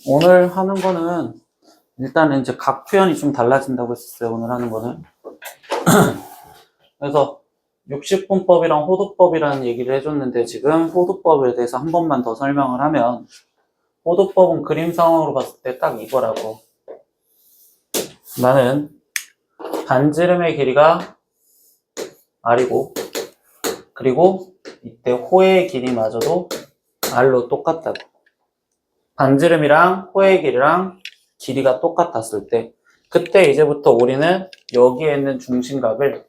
오늘 하는 거는 일단은 이제 각 표현이 좀 달라진다고 했었어요. 오늘 하는 거는. 그래서 60분법이랑 호도법이라는 얘기를 해줬는데 지금 호도법에 대해서 한 번만 더 설명을 하면 호도법은 그림 상황으로 봤을 때 딱 이거라고. 나는 반지름의 길이가 R이고 그리고 이때 호의 길이마저도 R로 똑같다고. 반지름이랑 호의 길이랑 길이가 똑같았을 때 그때 이제부터 우리는 여기에 있는 중심각을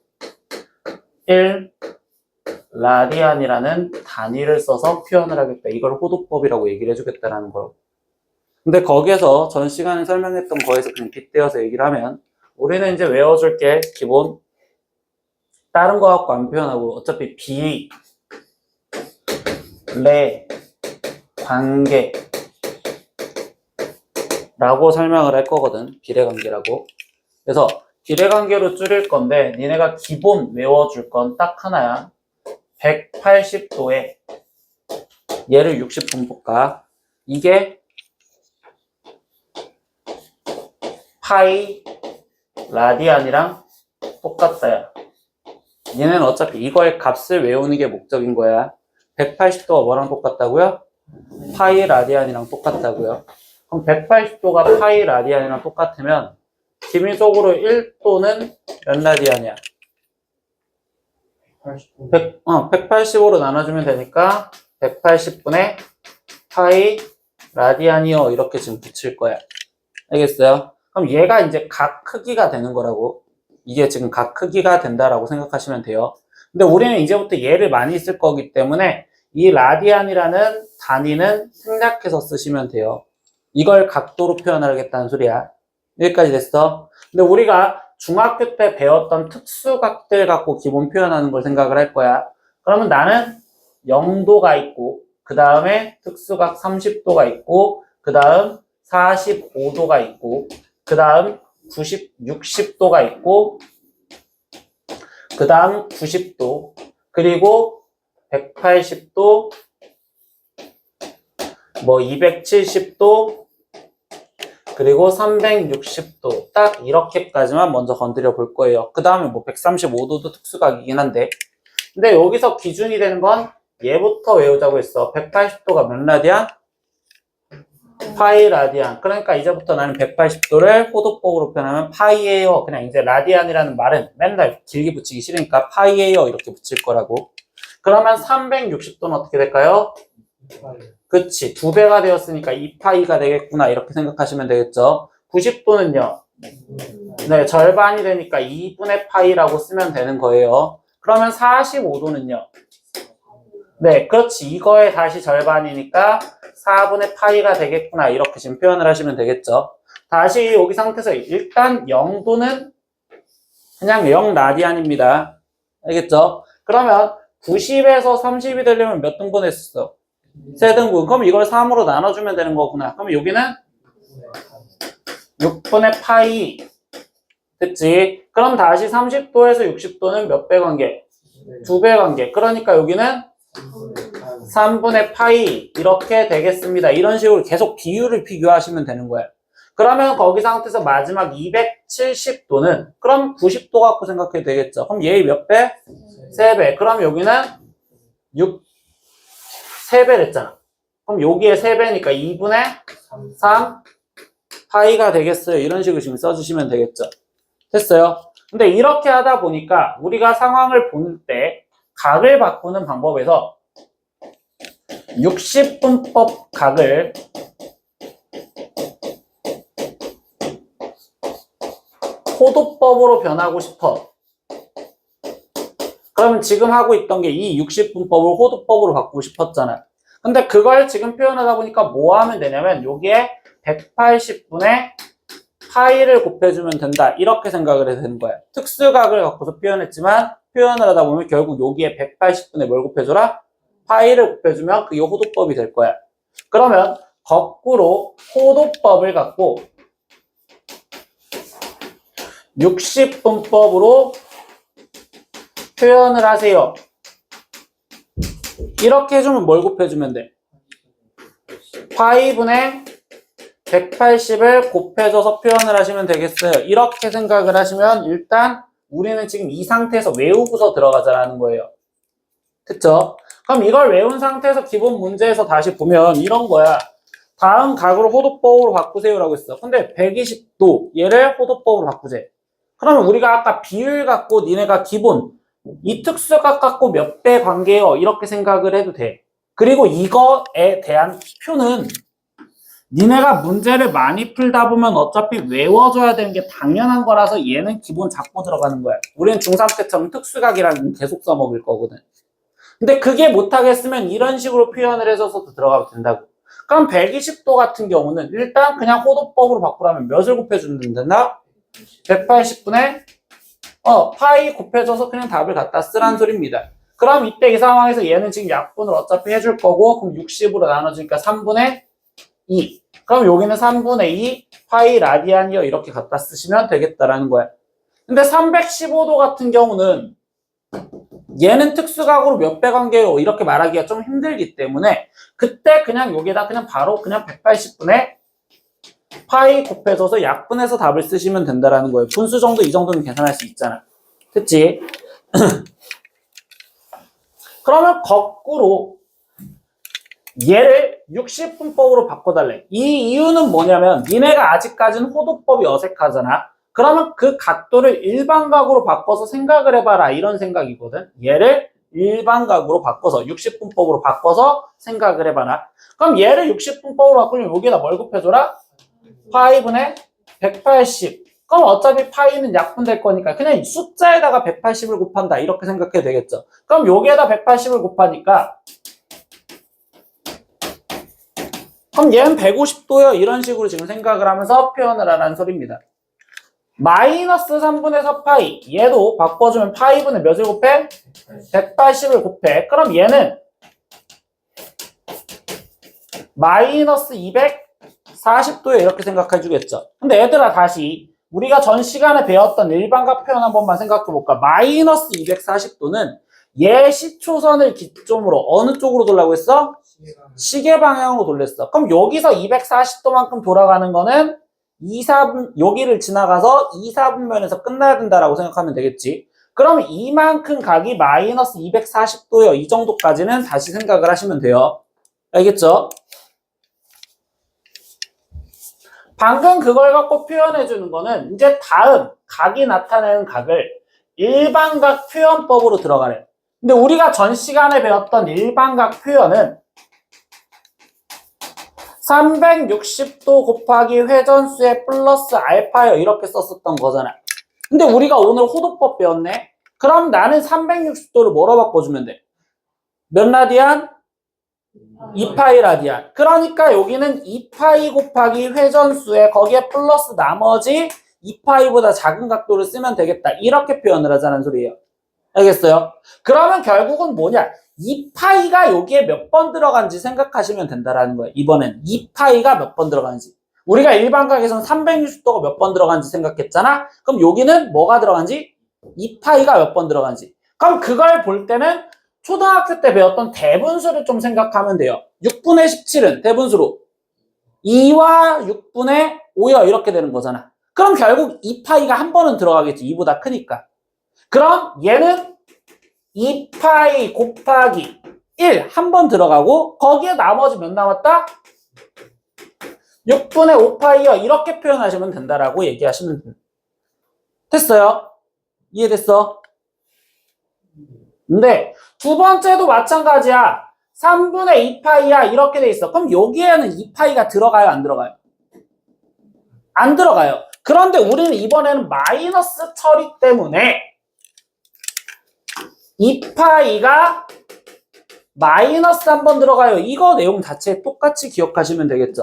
1 라디안이라는 단위를 써서 표현을 하겠다. 이걸 호도법이라고 얘기를 해주겠다라는 거예요. 근데 거기에서 전 시간에 설명했던 거에서 그냥 빗대어서 얘기를 하면 우리는 이제 외워줄 게 기본 다른 거 갖고 안 표현하고 어차피 비, 레, 관계 라고 설명을 할 거거든. 비례관계라고. 그래서 비례관계로 줄일 건데 니네가 기본 외워줄 건 딱 하나야. 180도에 얘를 60분 볼까? 이게 파이 라디안이랑 똑같다야. 얘는 어차피 이거의 값을 외우는 게 목적인 거야. 180도가 뭐랑 똑같다고요? 파이 라디안이랑 똑같다고요. 그럼 180도가 파이 라디안이랑 똑같으면 기미적으로 1도는 몇 라디안이야? 180으로 나눠주면 되니까 180분의 파이 라디안이요. 이렇게 지금 붙일 거야. 알겠어요? 그럼 얘가 이제 각 크기가 되는 거라고. 이게 지금 각 크기가 된다라고 생각하시면 돼요. 근데 우리는 이제부터 얘를 많이 쓸 거기 때문에 이 라디안이라는 단위는 생략해서 쓰시면 돼요. 이걸 각도로 표현하겠다는 소리야. 여기까지 됐어? 근데 우리가 중학교 때 배웠던 특수각들 갖고 기본 표현하는 걸 생각을 할 거야. 그러면 나는 0도가 있고 그 다음에 특수각 30도가 있고 그 다음 45도가 있고 그 다음 60도가 있고 그 다음 90도 그리고 180도 뭐 270도 그리고 360도 딱 이렇게까지만 먼저 건드려 볼 거예요. 그 다음에 뭐 135도도 특수각이긴 한데 근데 여기서 기준이 되는 건 얘부터 외우자고 했어. 180도가 몇 라디안? 파이 라디안. 그러니까 이제부터 나는 180도를 호도법으로 표현하면 파이예요. 그냥 이제 라디안이라는 말은 맨날 길게 붙이기 싫으니까 파이예요 이렇게 붙일 거라고. 그러면 360도는 어떻게 될까요? 그치, 2배가 되었으니까 2파이가 되겠구나 이렇게 생각하시면 되겠죠. 90도는요 네, 절반이 되니까 2분의 파이라고 쓰면 되는 거예요. 그러면 45도는요 네, 그렇지, 이거의 다시 절반이니까 4분의 파이가 되겠구나 이렇게 지금 표현을 하시면 되겠죠. 다시 여기 상태에서 일단 0도는 그냥 0 라디안입니다. 알겠죠? 그러면 90에서 30이 되려면 몇 등분 했었어? 세 등분. 그럼 이걸 3으로 나눠주면 되는 거구나. 그럼 여기는 6분의 파이. 됐지? 그럼 다시 30도에서 60도는 몇 배 관계? 2배 관계. 그러니까 여기는 3분의 파이. 이렇게 되겠습니다. 이런 식으로 계속 비율을 비교하시면 되는 거예요. 그러면 거기 상태에서 마지막 270도는 그럼 90도 갖고 생각해도 되겠죠. 그럼 얘 몇 배? 3배. 그럼 여기는 3배 됐잖아. 그럼 여기에 3배니까 2분의 3 파이가 되겠어요. 이런 식으로 지금 써주시면 되겠죠. 됐어요? 근데 이렇게 하다 보니까 우리가 상황을 볼 때 각을 바꾸는 방법에서 60분법 각을 호도법으로 변하고 싶어. 그러면 지금 하고 있던 게 이 60분법을 호도법으로 바꾸고 싶었잖아. 근데 그걸 지금 표현하다 보니까 뭐 하면 되냐면 여기에 180분의 파이를 곱해주면 된다. 이렇게 생각을 해도 되는 거야. 특수각을 갖고서 표현했지만 표현을 하다 보면 결국 여기에 180분의 뭘 곱해줘라? 파이를 곱해주면 그게 호도법이 될 거야. 그러면 거꾸로 호도법을 갖고 60분법으로 표현을 하세요. 이렇게 해주면 뭘 곱해주면 돼? 파이분의 180을 곱해줘서 표현을 하시면 되겠어요. 이렇게 생각을 하시면 일단 우리는 지금 이 상태에서 외우고서 들어가자라는 거예요. 됐죠? 그럼 이걸 외운 상태에서 기본 문제에서 다시 보면 이런 거야. 다음 각으로 호도법으로 바꾸세요라고 했어. 근데 120도 얘를 호도법으로 바꾸재. 그러면 우리가 아까 비율 갖고 니네가 기본 이 특수각 갖고 몇 배 관계요 이렇게 생각을 해도 돼. 그리고 이거에 대한 표는 니네가 문제를 많이 풀다 보면 어차피 외워줘야 되는 게 당연한 거라서 얘는 기본 잡고 들어가는 거야. 우리는 중3 때처럼 특수각이라는 거 계속 써먹을 거거든. 근데 그게 못하겠으면 이런 식으로 표현을 해줘서도 들어가도 된다고. 그럼 120도 같은 경우는 일단 그냥 호도법으로 바꾸라면 몇을 곱해주면 된다? 180분의 파이 곱해줘서 그냥 답을 갖다 쓰란 소리입니다. 그럼 이때 이 상황에서 얘는 지금 약분을 어차피 해줄 거고 그럼 60으로 나눠주니까 3분의 2. 그럼 여기는 3분의 2 파이 라디안이요 이렇게 갖다 쓰시면 되겠다라는 거야. 근데 315도 같은 경우는 얘는 특수각으로 몇 배 관계요 이렇게 말하기가 좀 힘들기 때문에 그때 그냥 여기다 그냥 바로 그냥 180분의 파이 곱해줘서 약분해서 답을 쓰시면 된다라는 거예요. 분수 정도 이 정도는 계산할 수 있잖아. 됐지? 그러면 거꾸로 얘를 60분법으로 바꿔달래. 이 이유는 뭐냐면 니네가 아직까지는 호도법이 어색하잖아. 그러면 그 각도를 일반각으로 바꿔서 생각을 해봐라 이런 생각이거든. 얘를 일반각으로 바꿔서 60분법으로 바꿔서 생각을 해봐라. 그럼 얘를 60분법으로 바꾸면 여기다 뭘 곱해줘라? 파이분의 180. 그럼 어차피 파이는 약분될 거니까 그냥 숫자에다가 180을 곱한다 이렇게 생각해도 되겠죠. 그럼 여기에다 180을 곱하니까 그럼 얘는 150도요 이런 식으로 지금 생각을 하면서 표현을 하라는 소리입니다. 마이너스 3분의 4 파이 얘도 바꿔주면 파이분의 몇을 곱해? 180을 곱해. 그럼 얘는 마이너스 240도에 이렇게 생각해 주겠죠. 근데 얘들아 다시 우리가 전 시간에 배웠던 일반각 표현 한 번만 생각해 볼까? 마이너스 240도는 얘 시초선을 기점으로 어느 쪽으로 돌라고 했어? 시계 방향으로 돌렸어. 그럼 여기서 240도만큼 돌아가는 거는 2, 4분, 여기를 지나가서 2, 4분면에서 끝나야 된다라고 생각하면 되겠지. 그럼 이만큼 각이 마이너스 240도요. 이 정도까지는 다시 생각을 하시면 돼요. 알겠죠? 방금 그걸 갖고 표현해 주는 거는 이제 다음 각이 나타내는 각을 일반각 표현법으로 들어가래. 근데 우리가 전 시간에 배웠던 일반각 표현은 360도 곱하기 회전수의 플러스 알파요 이렇게 썼었던 거잖아. 근데 우리가 오늘 호도법 배웠네. 그럼 나는 360도를 뭐로 바꿔주면 돼? 몇 라디안? 2파이 라디안. 그러니까 여기는 2파이 곱하기 회전수에 거기에 플러스 나머지 2파이보다 작은 각도를 쓰면 되겠다. 이렇게 표현을 하자는 소리예요. 알겠어요? 그러면 결국은 뭐냐? 2파이가 여기에 몇 번 들어간지 생각하시면 된다라는 거예요. 이번엔 2파이가 몇 번 들어가는지. 우리가 일반각에서는 360도가 몇 번 들어간지 생각했잖아? 그럼 여기는 뭐가 들어간지? 2파이가 몇 번 들어간지. 그럼 그걸 볼 때는 초등학교 때 배웠던 대분수를 좀 생각하면 돼요. 6분의 17은 대분수로 2와 6분의 5요 이렇게 되는 거잖아. 그럼 결국 2파이가 한 번은 들어가겠지. 2보다 크니까. 그럼 얘는 2파이 곱하기 1 한 번 들어가고 거기에 나머지 몇 남았다? 6분의 5파이요. 이렇게 표현하시면 된다라고 얘기하시면 됩니다. 됐어요? 이해됐어? 근데 두 번째도 마찬가지야. 3분의 2파이야. 이렇게 돼 있어. 그럼 여기에는 2파이가 들어가요? 안 들어가요? 안 들어가요. 그런데 우리는 이번에는 마이너스 처리 때문에 2파이가 마이너스 한 번 들어가요. 이거 내용 자체 똑같이 기억하시면 되겠죠.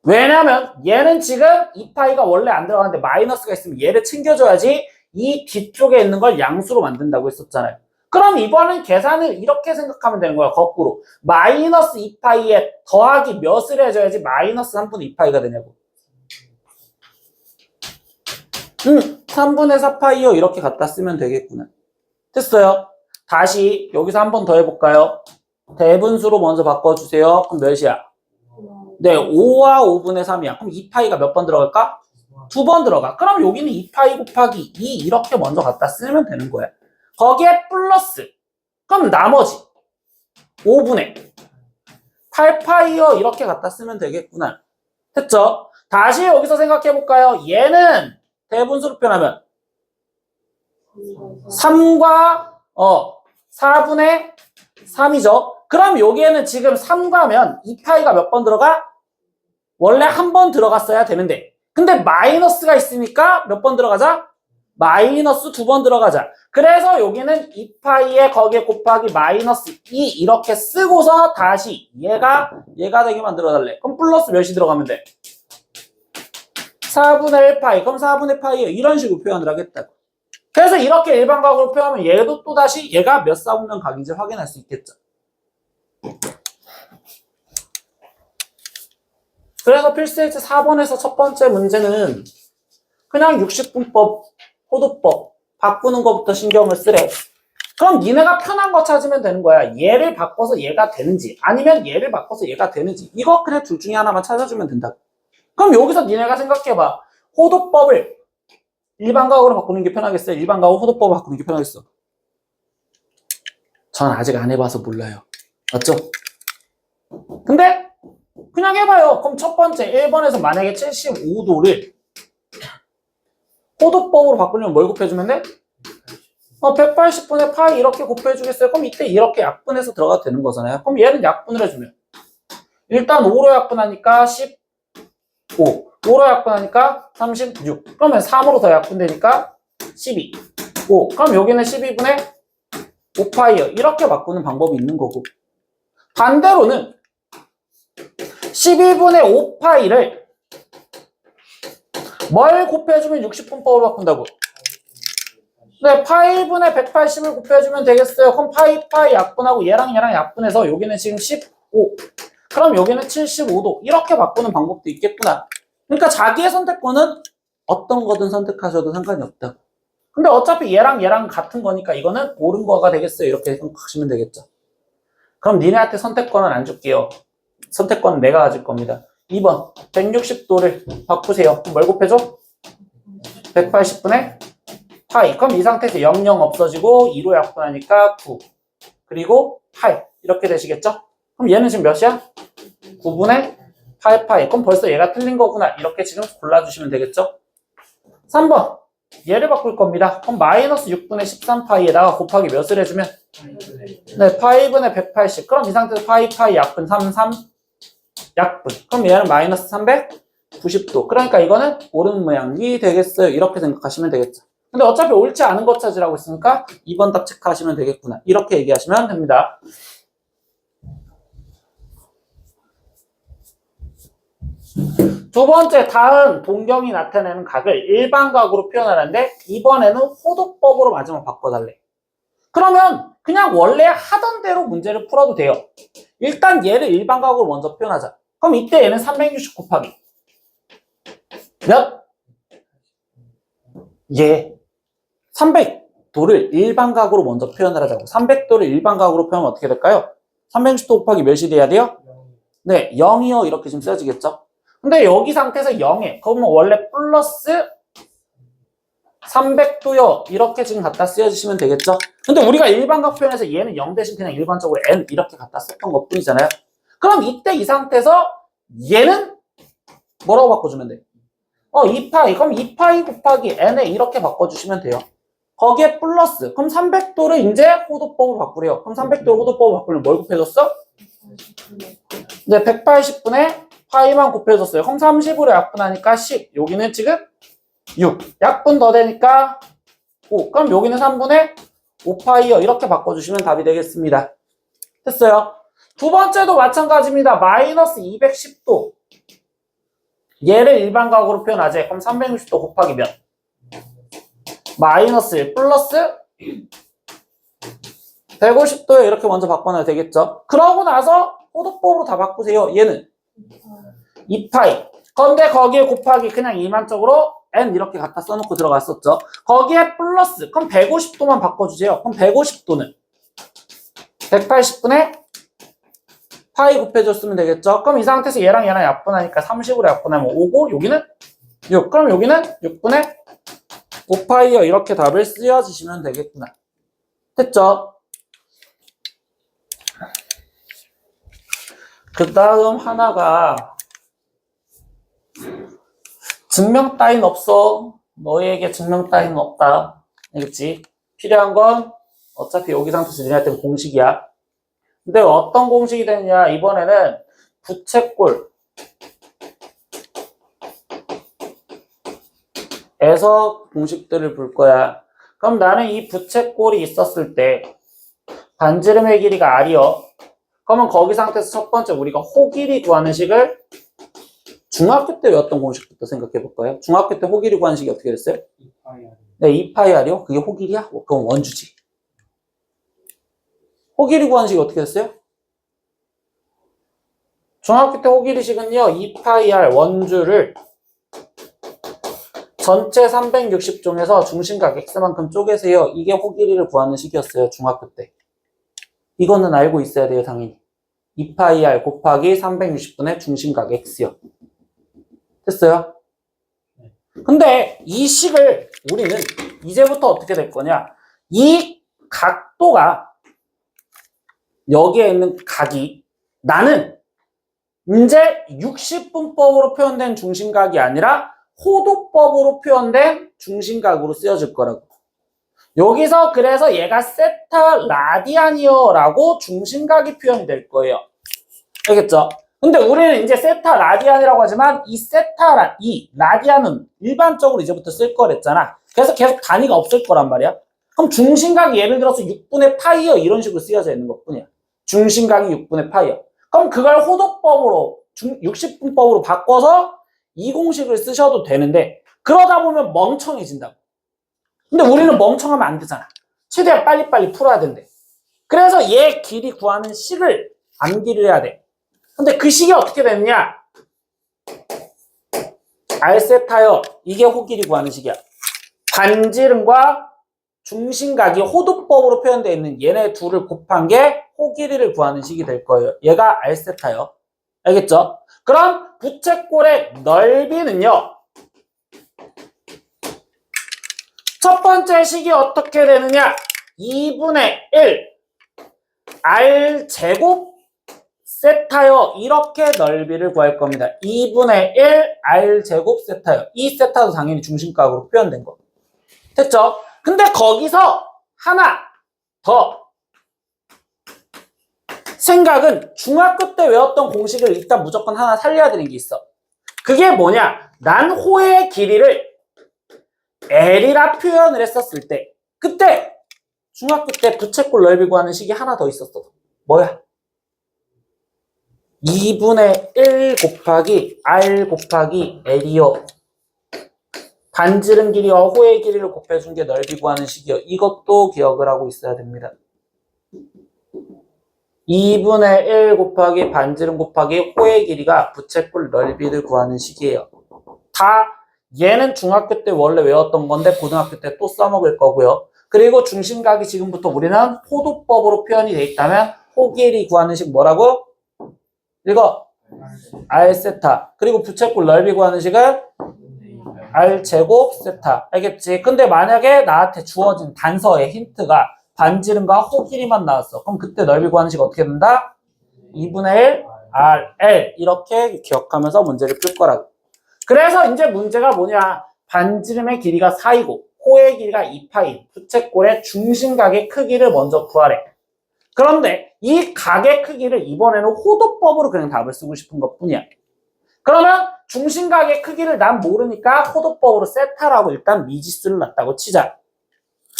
왜냐면 얘는 지금 2파이가 원래 안 들어가는데 마이너스가 있으면 얘를 챙겨줘야지 이 뒤쪽에 있는 걸 양수로 만든다고 했었잖아요. 그럼 이번엔 계산을 이렇게 생각하면 되는 거야. 거꾸로. 마이너스 2파이에 더하기 몇을 해줘야지 마이너스 3분의 2파이가 되냐고. 3분의 4파이요. 이렇게 갖다 쓰면 되겠구나. 됐어요. 다시 여기서 한 번 더 해볼까요? 대분수로 먼저 바꿔주세요. 그럼 몇이야? 네, 5와 5분의 3이야. 그럼 2파이가 몇 번 들어갈까? 2번 들어가. 그럼 여기는 2파이 곱하기 2 이렇게 먼저 갖다 쓰면 되는 거야. 거기에 플러스. 그럼 나머지 5분의 8파이어 이렇게 갖다 쓰면 되겠구나. 됐죠? 다시 여기서 생각해 볼까요? 얘는 대분수로 표현하면 3과 4분의 3이죠. 그럼 여기에는 지금 3과면 2파이가 몇 번 들어가? 원래 한 번 들어갔어야 되는데 근데 마이너스가 있으니까 몇 번 들어가자? 마이너스 2번 들어가자. 그래서 여기는 2파이에 거기에 곱하기 마이너스 2 이렇게 쓰고서 다시 얘가 되게 만들어달래. 그럼 플러스 몇이 들어가면 돼? 4분의 1파이. 그럼 4분의 파이에 이런 식으로 표현을 하겠다고. 그래서 이렇게 일반각으로 표현하면 얘도 또다시 얘가 몇 사분면 각인지 확인할 수 있겠죠. 그래서 필수일지 4번에서 첫 번째 문제는 그냥 60분법, 호도법 바꾸는 것부터 신경을 쓰래. 그럼 니네가 편한 거 찾으면 되는 거야. 얘를 바꿔서 얘가 되는지 아니면 얘를 바꿔서 얘가 되는지 이거 그냥 둘 중에 하나만 찾아주면 된다. 그럼 여기서 니네가 생각해봐. 호도법을 일반각으로 바꾸는 게 편하겠어요? 일반각으로 호도법을 바꾸는 게 편하겠어? 전 아직 안 해봐서 몰라요. 맞죠? 근데 그냥 해봐요. 그럼 첫 번째 1번에서 만약에 75도를 호도법으로 바꾸려면 뭘 곱해주면 돼? 180분의 파이 이렇게 곱해주겠어요? 그럼 이때 이렇게 약분해서 들어가도 되는 거잖아요. 그럼 얘는 약분을 해주면 일단 5로 약분하니까 15 5로 약분하니까 36 그러면 3으로 더 약분되니까 12 5 그럼 여기는 12분의 5파이어 이렇게 바꾸는 방법이 있는 거고 반대로는 12분의 5파이를 뭘 곱해주면 60분법으로 바꾼다고? 네, 파이분의 180을 곱해주면 되겠어요. 그럼 파이 약분하고 얘랑 약분해서 여기는 지금 15 그럼 여기는 75도 이렇게 바꾸는 방법도 있겠구나. 그러니까 자기의 선택권은 어떤 거든 선택하셔도 상관이 없다고. 근데 어차피 얘랑 같은 거니까 이거는 옳은 거가 되겠어요. 이렇게 생각하시면 되겠죠. 그럼 니네한테 선택권은 안 줄게요. 선택권은 내가 가질 겁니다. 2번 160도를 바꾸세요. 그럼 뭘 곱해줘? 180분의 파이. 그럼 이 상태에서 0 없어지고 2로 약분하니까 9 그리고 8 이렇게 되시겠죠? 그럼 얘는 지금 몇이야? 9분의 8파이. 그럼 벌써 얘가 틀린 거구나. 이렇게 지금 골라주시면 되겠죠? 3번 얘를 바꿀 겁니다. 그럼 마이너스 6분의 13파이에다가 곱하기 몇을 해주면? 네, 파이분의 180. 그럼 이 상태에서 파이 약분 33 약분. 그럼 얘는 마이너스 390도. 그러니까 이거는 옳은 모양이 되겠어요. 이렇게 생각하시면 되겠죠. 근데 어차피 옳지 않은 거 찾으라고 했으니까 2번 답 체크하시면 되겠구나. 이렇게 얘기하시면 됩니다. 두 번째, 다음 동경이 나타내는 각을 일반각으로 표현하는데 이번에는 호도법으로 마지막 바꿔달래. 그러면 그냥 원래 하던 대로 문제를 풀어도 돼요. 일단 얘를 일반각으로 먼저 표현하자. 그럼 이때 얘는 360 곱하기 몇? 얘 300도를 일반각으로 먼저 표현을 하자고. 300도를 일반각으로 표현하면 어떻게 될까요? 360도 곱하기 몇이 돼야 돼요? 네, 0이요. 이렇게 좀 써지겠죠? 근데 여기 상태에서 0에 그러면 원래 플러스 300도요. 이렇게 지금 갖다 쓰여주시면 되겠죠? 근데 우리가 일반각 표현에서 얘는 0 대신 그냥 일반적으로 n 이렇게 갖다 썼던 것 뿐이잖아요. 그럼 이때 이 상태에서 얘는 뭐라고 바꿔주면 돼? 2파이. 그럼 2파이 곱하기 n에 이렇게 바꿔주시면 돼요. 거기에 플러스. 그럼 300도를 이제 호도법으로 바꾸래요. 그럼 300도를 호도법으로 바꾸려면 뭘 곱해줬어? 네, 180분의 파이만 곱해줬어요. 그럼 30으로 약분하니까 10. 여기는 지금 6. 약분 더 되니까 5. 그럼 여기는 3분의 5파이요. 이렇게 바꿔주시면 답이 되겠습니다. 됐어요. 두 번째도 마찬가지입니다. 마이너스 210도. 얘를 일반각으로 표현하지. 그럼 360도 곱하기 몇? 마이너스 1 플러스 150도에 이렇게 먼저 바꿔놔야 되겠죠. 그러고 나서 호도법으로 다 바꾸세요. 얘는 2파이. 근데 거기에 곱하기 그냥 일반적으로 n 이렇게 갖다 써놓고 들어갔었죠. 거기에 플러스. 그럼 150도만 바꿔주세요. 그럼 150도는 180분의 파이 곱해줬으면 되겠죠? 그럼 이 상태에서 얘랑 약분하니까 30으로 약분하면 5고 여기는 6. 그럼 여기는 6분의 5파이요. 이렇게 답을 쓰여주시면 되겠구나. 됐죠? 그 다음 하나가 증명 따윈 없어. 너희에게 증명 따윈 없다. 알겠지? 필요한 건 어차피 여기 상태에서 니네 때는 공식이야. 근데 어떤 공식이 되느냐? 이번에는 부채꼴 에서 공식들을 볼 거야. 그럼 나는 이 부채꼴이 있었을 때 반지름의 길이가 R이요. 그러면 거기 상태에서 첫 번째 우리가 호길이 구하는 식을 중학교 때 외웠던 공식부터 생각해 볼까요? 중학교 때 호길이 구하는 식이 어떻게 됐어요? 2파이. 네, 2파이 R이요? 그게 호길이야? 그럼 원주지. 호길이 구하는 식이 어떻게 됐어요? 중학교 때 호길이 식은요, 2파이 R 원주를 전체 360 중에서 중심각 x만큼 쪼개세요. 이게 호길이를 구하는 식이었어요. 중학교 때. 이거는 알고 있어야 돼요. 당연히. 2파이 r 곱하기 360분의 중심각 x요. 됐어요? 근데 이 식을 우리는 이제부터 어떻게 될 거냐. 이 각도가 여기에 있는 각이 나는 이제 60분법으로 표현된 중심각이 아니라 호도법으로 표현된 중심각으로 쓰여질 거라고. 여기서 그래서 얘가 세타 라디안이요 라고 중심각이 표현이 될 거예요. 알겠죠? 근데 우리는 이제 세타 라디안이라고 하지만 이 라디안은 일반적으로 이제부터 쓸 거랬잖아. 그래서 계속 단위가 없을 거란 말이야. 그럼 중심각이 예를 들어서 6분의 파이요 이런 식으로 쓰여져 있는 것 뿐이야. 중심각이 6분의 파이요. 그럼 그걸 호도법으로 60분법으로 바꿔서 이 공식을 쓰셔도 되는데 그러다 보면 멍청해진다고. 근데 우리는 멍청하면 안 되잖아. 최대한 빨리빨리 풀어야 된대. 그래서 얘 길이 구하는 식을 암기를 해야 돼. 근데 그 식이 어떻게 되느냐? R세타요. 이게 호길이 구하는 식이야. 반지름과 중심각이 호도법으로 표현되어 있는 얘네 둘을 곱한 게 호길이를 구하는 식이 될 거예요. 얘가 R세타요. 알겠죠? 그럼 부채꼴의 넓이는요. 첫 번째 식이 어떻게 되느냐? 2분의 1 R제곱 세타요. 이렇게 넓이를 구할 겁니다. 2분의 1 R제곱 세타요. 이 세타도 당연히 중심각으로 표현된 거. 됐죠? 근데 거기서 하나 더 생각은 중학교 때 외웠던 공식을 일단 무조건 하나 살려야 되는 게 있어. 그게 뭐냐? 난 호의 길이를 L이라 표현을 했었을 때 그때 중학교 때 부채꼴 넓이 구하는 식이 하나 더 있었어. 뭐야? 2분의 1 곱하기 R 곱하기 L이요. 반지름 길이와 호의 길이를 곱해준 게 넓이 구하는 식이요. 이것도 기억을 하고 있어야 됩니다. 2분의 1 곱하기 반지름 곱하기 호의 길이가 부채꼴 넓이를 구하는 식이에요. 다 얘는 중학교 때 원래 외웠던 건데 고등학교 때 또 써먹을 거고요. 그리고 중심각이 지금부터 우리는 호도법으로 표현이 돼 있다면 호길이 구하는 식 뭐라고? 이거 R세타. 그리고 부채꼴 넓이 구하는 식은 R제곱 세타. 알겠지? 근데 만약에 나한테 주어진 단서의 힌트가 반지름과 호길이만 나왔어. 그럼 그때 넓이 구하는 식 어떻게 된다? 2분의 1 RL. 이렇게 기억하면서 문제를 풀 거라고. 그래서 이제 문제가 뭐냐? 반지름의 길이가 4이고 호의 길이가 2파인 부채꼴의 중심각의 크기를 먼저 구하래. 그런데 이 각의 크기를 이번에는 호도법으로 그냥 답을 쓰고 싶은 것 뿐이야. 그러면 중심각의 크기를 난 모르니까 호도법으로 세타라고 일단 미지수를 놨다고 치자.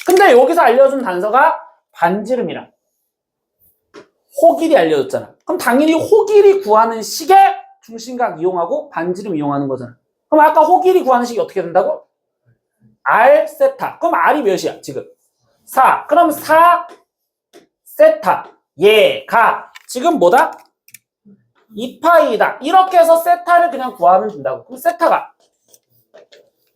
근데 여기서 알려준 단서가 반지름이랑 호길이 알려줬잖아. 그럼 당연히 호길이 구하는 식에 중심각 이용하고 반지름 이용하는 거잖아. 그럼 아까 호길이 구하는 식이 어떻게 된다고? R 세타. 그럼 R이 몇이야 지금? 4. 그럼 4 세타. 얘가 지금 뭐다? 2파이다. 이렇게 해서 세타를 그냥 구하면 된다고. 그럼 세타가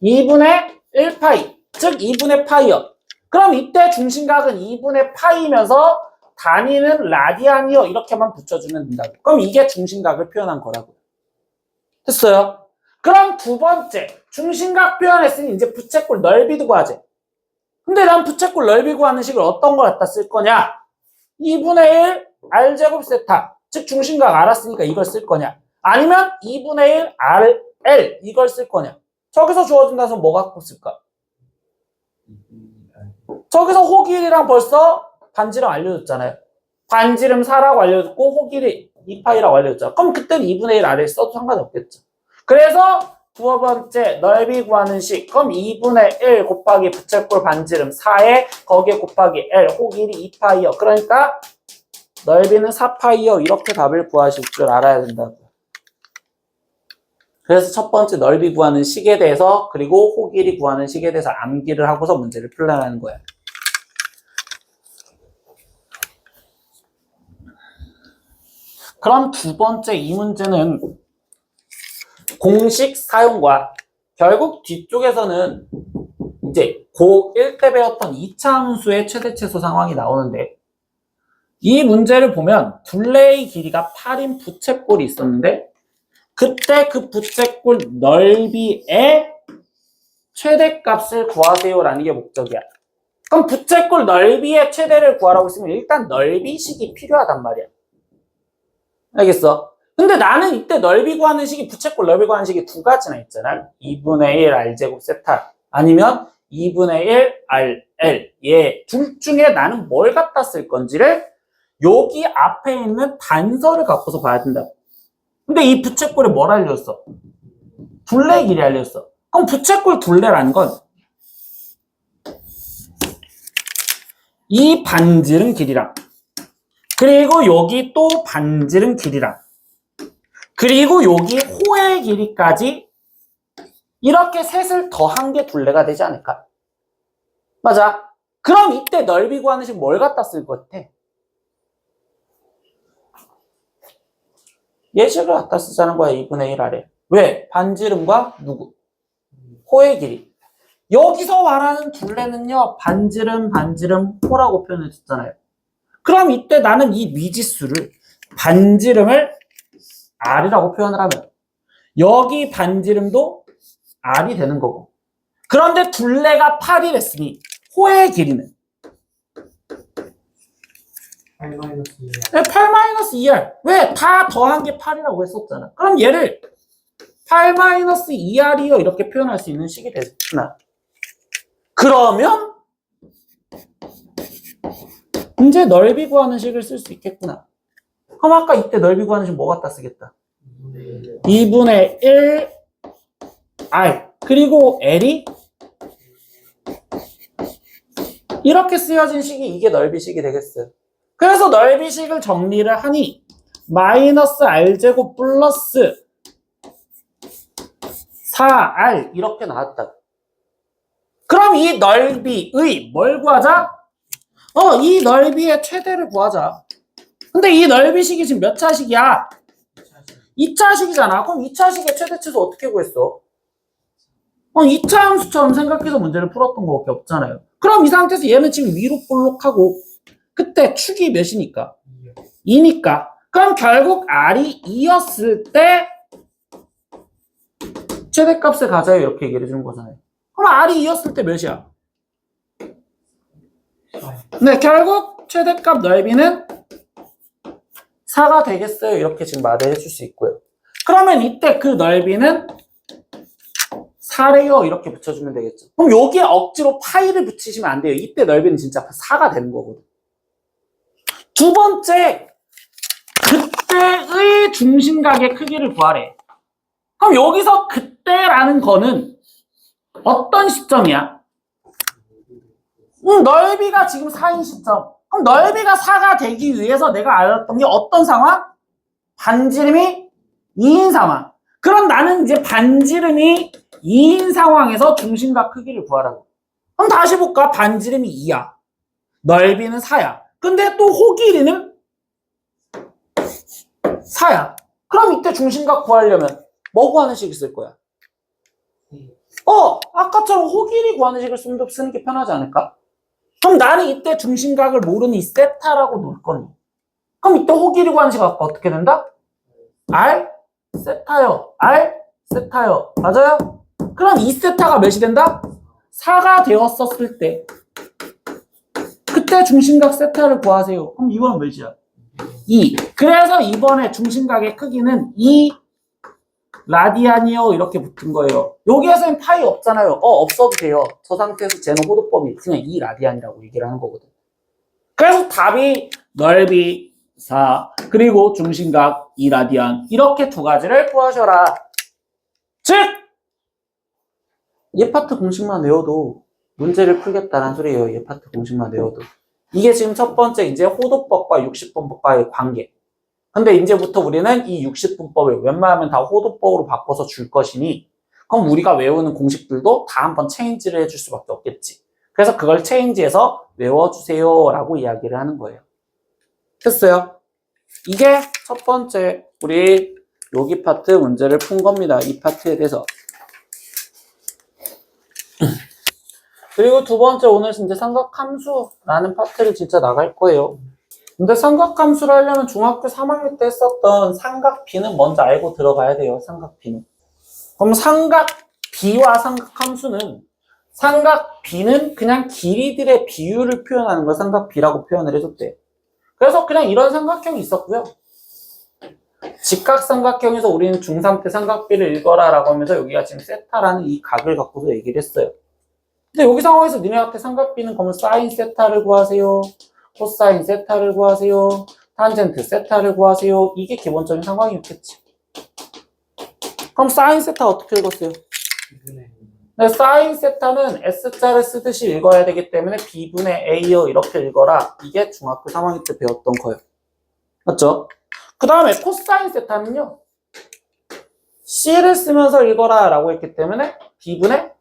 2분의 1파이. 즉 2분의 파이요. 그럼 이때 중심각은 2분의 파이면서 단위는 라디안이요 이렇게만 붙여주면 된다고. 그럼 이게 중심각을 표현한 거라고요. 됐어요? 그럼 두 번째 중심각 표현했으니 이제 부채꼴 넓이도 구하지. 근데 난 부채꼴 넓이 구하는 식을 어떤 걸 갖다 쓸 거냐? 2분의 1 r제곱 세타, 즉 중심각 알았으니까 이걸 쓸 거냐? 아니면 2분의 1 rl 이걸 쓸 거냐? 저기서 주어진다서 뭐 갖고 쓸까? 저기서 호길이랑 벌써 반지름 알려줬잖아요. 반지름 4라고 알려줬고 호길이 2파이라고 알려줬잖아. 그럼 그때는 2분의 1 r을 써도 상관이 없겠죠. 그래서 두 번째 넓이 구하는 식. 그럼 2분의 1 곱하기 부채꼴 반지름 4에 거기에 곱하기 L 호길이 2파이요. 그러니까 넓이는 4파이요. 이렇게 답을 구하실 줄 알아야 된다고요. 그래서 첫 번째 넓이 구하는 식에 대해서 그리고 호길이 구하는 식에 대해서 암기를 하고서 문제를 풀라는 거예요. 그럼 두 번째 이 문제는 공식 사용과 결국 뒤쪽에서는 이제 고1 때 배웠던 2차 함수의 최대 최소 상황이 나오는데 이 문제를 보면 둘레의 길이가 8인 부채꼴이 있었는데 그때 그 부채꼴 넓이의 최대값을 구하세요라는 게 목적이야. 그럼 부채꼴 넓이의 최대를 구하라고 했으면 일단 넓이식이 필요하단 말이야. 알겠어? 근데 나는 이때 넓이 구하는 식이 부채꼴 넓이 구하는 식이 두 가지나 있잖아. 2분의 1 r제곱 세타 아니면 2분의 1 rl 얘 둘 중에 나는 뭘 갖다 쓸 건지를 여기 앞에 있는 단서를 갖고서 봐야 된다. 근데 이 부채꼴에 뭘 알려줬어? 둘레 길이 알려줬어. 그럼 부채꼴 둘레라는 건 이 반지름 길이랑 그리고 여기 또 반지름 길이랑 그리고 여기 호의 길이까지 이렇게 셋을 더한 게 둘레가 되지 않을까? 맞아. 그럼 이때 넓이 구하는 식 뭘 갖다 쓸 것 같아? 예식을 갖다 쓰자는 거야. 2분의 1 아래. 왜? 반지름과 누구? 호의 길이. 여기서 말하는 둘레는요. 반지름, 호라고 표현해 줬잖아요. 그럼 이때 나는 이 미지수를 반지름을 r이라고 표현을 하면 여기 반지름도 r이 되는 거고 그런데 둘레가 8이랬으니 호의 길이는 8-2r. 왜? 다 더한 게 8이라고 했었잖아. 그럼 얘를 8-2r이요 이렇게 표현할 수 있는 식이 됐구나. 그러면 이제 넓이 구하는 식을 쓸 수 있겠구나. 그럼 아까 이때 넓이 구하는 식 뭐 갖다 쓰겠다? 2분의 1 r 그리고 l이 이렇게 쓰여진 식이 이게 넓이식이 되겠어요. 그래서 넓이식을 정리를 하니 마이너스 r제곱 플러스 4r 이렇게 나왔다. 그럼 이 넓이의 뭘 구하자? 이 넓이의 최대를 구하자. 근데 이 넓이식이 지금 몇 차식이야? 2차식이잖아. 그럼 2차식의 최대 최소 어떻게 구했어? 2차 함수처럼 생각해서 문제를 풀었던 거밖에 없잖아요. 그럼 이 상태에서 얘는 지금 위로 볼록하고 그때 축이 몇이니까? 2니까. 그럼 결국 r이 2였을 때 최대값을 가져요 이렇게 얘기를 해주는 거잖아요. 그럼 r이 2였을 때 몇이야? 네, 결국 최대값 넓이는 4가 되겠어요. 이렇게 지금 말을 해줄 수 있고요. 그러면 이때 그 넓이는 4래요. 이렇게 붙여주면 되겠죠. 그럼 여기에 억지로 파이를 붙이시면 안 돼요. 이때 넓이는 진짜 4가 되는 거거든. 두 번째, 그때의 중심각의 크기를 구하래. 그럼 여기서 그때라는 거는 어떤 시점이야? 넓이가 지금 4인 시점. 그럼 넓이가 4가 되기 위해서 내가 알았던 게 어떤 상황? 반지름이 2인 상황. 그럼 나는 이제 반지름이 2인 상황에서 중심각 크기를 구하라고. 그럼 다시 볼까? 반지름이 2야. 넓이는 4야. 근데 또 호 길이는 4야. 그럼 이때 중심각 구하려면 뭐 구하는 식을 쓸 거야? 아까처럼 호 길이 구하는 식을 쓰는 게 편하지 않을까? 그럼 나는 이때 중심각을 모르는 이 세타라고 놓을 거니. 그럼 이때 호길이 관식 갖고 어떻게 된다? R 세타요. R 세타요. 맞아요? 그럼 이 세타가 몇이 된다? 4가 되었었을 때 그때 중심각 세타를 구하세요. 그럼 이번은 몇이야? 2. 그래서 이번에 중심각의 크기는 2 라디안이요 이렇게 붙은 거예요. 여기에서는 파이 없잖아요. 없어도 돼요. 저 상태에서 쟤는 호도법이 그냥 2 라디안이라고 얘기를 하는 거거든. 그래서 답이 넓이 4 그리고 중심각 2 라디안 이렇게 두 가지를 구하셔라. 즉! 얘 파트 공식만 외워도 문제를 풀겠다는 소리예요. 얘 파트 공식만 외워도. 이게 지금 첫 번째 이제 호도법과 60분법과의 관계. 근데 이제부터 우리는 이 60분법을 웬만하면 다 호도법으로 바꿔서 줄 것이니 그럼 우리가 외우는 공식들도 다 한번 체인지를 해줄 수밖에 없겠지. 그래서 그걸 체인지해서 외워주세요 라고 이야기를 하는 거예요. 됐어요? 이게 첫 번째 우리 여기 파트 문제를 푼 겁니다. 이 파트에 대해서. 그리고 두 번째 오늘 진짜 삼각함수라는 파트를 진짜 나갈 거예요. 근데 삼각함수를 하려면 중학교 3학년 때 했었던 삼각비는 먼저 알고 들어가야 돼요. 삼각비는. 그럼 삼각비와 삼각함수는 삼각비는 그냥 길이들의 비율을 표현하는 걸 삼각비라고 표현을 해줬대. 그래서 그냥 이런 삼각형이 있었고요. 직각삼각형에서 우리는 중3 때 삼각비를 읽어라 라고 하면서 여기가 지금 세타라는 이 각을 갖고서 얘기를 했어요. 근데 여기 상황에서 니네한테 삼각비는 그러면 사인 세타를 구하세요. 코사인 세타를 구하세요. 탄젠트 세타를 구하세요. 이게 기본적인 상황이었겠지. 그럼 사인 세타 어떻게 읽었어요? 네, 사인 세타는 S자를 쓰듯이 읽어야 되기 때문에 B분의 A요 이렇게 읽어라. 이게 중학교 3학년 때 배웠던 거예요. 맞죠? 그 다음에 코사인 세타는요. C를 쓰면서 읽어라 라고 했기 때문에 B분의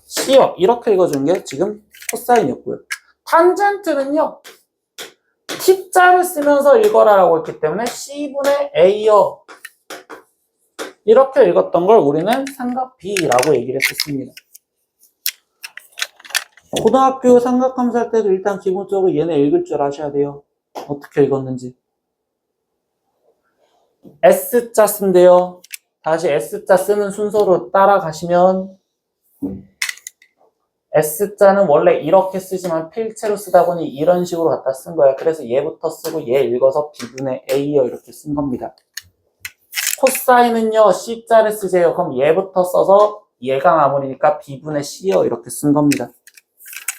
C요. 이렇게 읽어주는 게 지금 코사인이었고요. 탄젠트는요. T자를 쓰면서 읽어라 라고 했기 때문에 C분의 A요. 이렇게 읽었던 걸 우리는 삼각비라고 얘기를 했었습니다. 고등학교 삼각함수 할 때도 일단 기본적으로 얘네 읽을 줄 아셔야 돼요. 어떻게 읽었는지. S자 쓴대요. 다시 S자 쓰는 순서로 따라가시면 S자는 원래 이렇게 쓰지만 필체로 쓰다 보니 이런 식으로 갖다 쓴 거야. 그래서 얘부터 쓰고 얘 읽어서 B분의 A요 이렇게 쓴 겁니다. 코사인은요 C자를 쓰세요. 그럼 얘부터 써서 얘가 마무리니까 B분의 C요 이렇게 쓴 겁니다.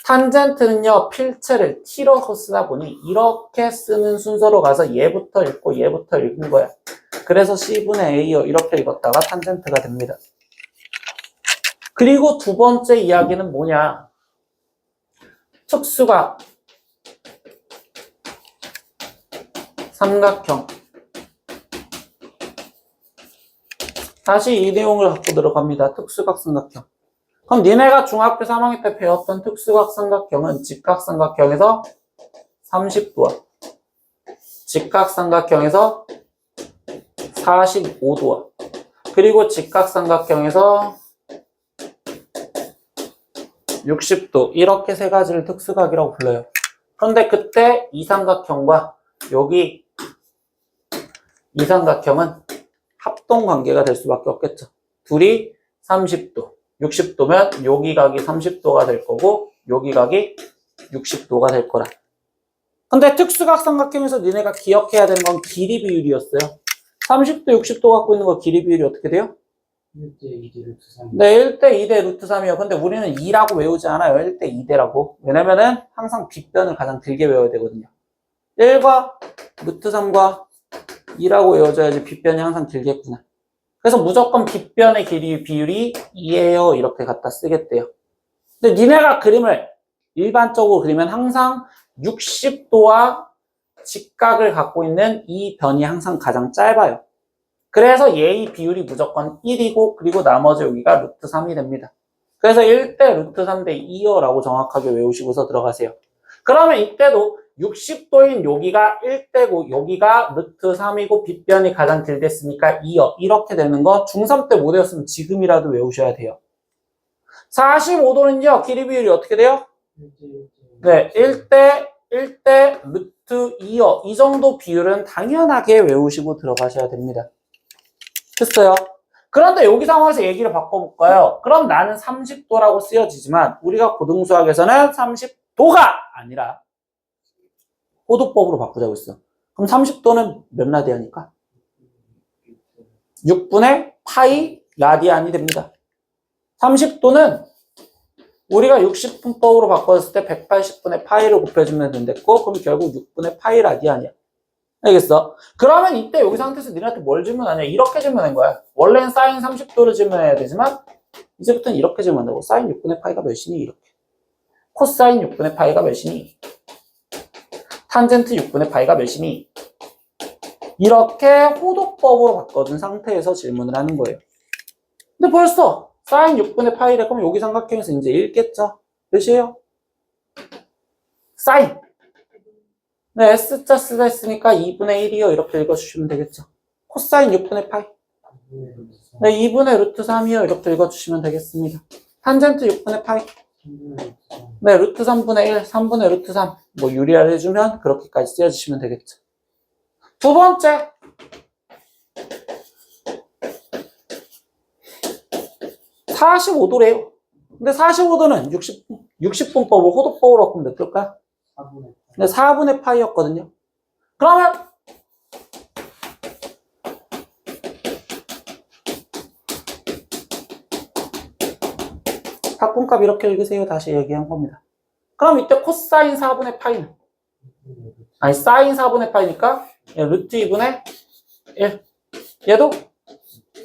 탄젠트는요 필체를 T로 쓰다 보니 이렇게 쓰는 순서로 가서 얘부터 읽고 얘부터 읽은 거야. 그래서 C분의 A요 이렇게 읽었다가 탄젠트가 됩니다. 그리고 두 번째 이야기는 뭐냐? 특수각, 삼각형. 다시 이 내용을 갖고 들어갑니다. 특수각 삼각형. 그럼 니네가 중학교 3학년 때 배웠던 특수각 삼각형은 직각삼각형에서 30도와 직각삼각형에서 45도와 그리고 직각삼각형에서 60도 이렇게 세 가지를 특수각이라고 불러요. 그런데 그때 이 삼각형과 여기 이 삼각형은 합동관계가 될 수밖에 없겠죠. 둘이 30도, 60도면 여기 각이 30도가 될 거고 여기 각이 60도가 될 거라. 근데 특수각 삼각형에서 니네가 기억해야 되는 건 길이 비율이었어요. 30도, 60도 갖고 있는 거 길이 비율이 어떻게 돼요? 1대 2대 루트 3. 네, 1대 2대 루트 3이요. 근데 우리는 2라고 외우지 않아요. 1대 2대라고. 왜냐면은 항상 빗변을 가장 길게 외워야 되거든요. 1과 루트 3과 2라고 외워줘야지 빗변이 항상 길겠구나. 그래서 무조건 빗변의 길이 비율이 2예요. 이렇게 갖다 쓰겠대요. 근데 니네가 그림을 일반적으로 그리면 항상 60도와 직각을 갖고 있는 이 변이 항상 가장 짧아요. 그래서 얘의 비율이 무조건 1이고 그리고 나머지 여기가 루트 3이 됩니다. 그래서 1대 루트 3대 2요 라고 정확하게 외우시고서 들어가세요. 그러면 이때도 60도인 여기가 1대고 여기가 루트 3이고 빗변이 가장 길겠으니까 2요. 이렇게 되는 거 중3 때 못 외웠으면 지금이라도 외우셔야 돼요. 45도는요. 길이 비율이 어떻게 돼요? 네, 1대 루트 2요. 이 정도 비율은 당연하게 외우시고 들어가셔야 됩니다. 됐어요? 그런데 여기 상황에서 얘기를 바꿔볼까요? 그럼 나는 30도라고 쓰여지지만 우리가 고등수학에서는 30도가 아니라 호도법으로 바꾸자고 했어. 그럼 30도는 몇 라디안일까? 6분의 파이 라디안이 됩니다. 30도는 우리가 60분법으로 바꿨을 때 180분의 파이를 곱해주면 된댔고, 그럼 결국 6분의 파이 라디안이야. 알겠어? 그러면 이때 여기 상태에서 니네한테 뭘 질문하냐? 이렇게 질문한 거야. 원래는 사인 30도를 질문해야 되지만 이제부터는 이렇게 질문한다고. 사인 6분의 파이가 몇이니? 이렇게. 코사인 6분의 파이가 몇이니? 탄젠트 6분의 파이가 몇이니? 이렇게 호도법으로 바꿔준 상태에서 질문을 하는 거예요. 근데 벌써 사인 6분의 파이래. 그럼 여기 삼각형에서 이제 읽겠죠? 몇이에요? 사인. 네, S자 쓰다 했으니까 2분의 1이요. 이렇게 읽어주시면 되겠죠. 코사인 6분의 파이. 네, 2분의 루트 3이요. 이렇게 읽어주시면 되겠습니다. 탄젠트 6분의 파이. 네, 루트 3분의 1, 3분의 루트 3. 뭐 유리화를 해주면 그렇게까지 쓰여주시면 되겠죠. 두 번째. (45도래요) 근데 45도는 60분법을 호도법으로 바꾸면 몇 도일까? 4분의 네, 4분의 파이였거든요. 그러면 바꾼값 이렇게 읽으세요. 다시 얘기한 겁니다. 그럼 이때 코사인 4분의 파이는? 아니, 사인 4분의 파이니까 루트 2분의 1. 얘도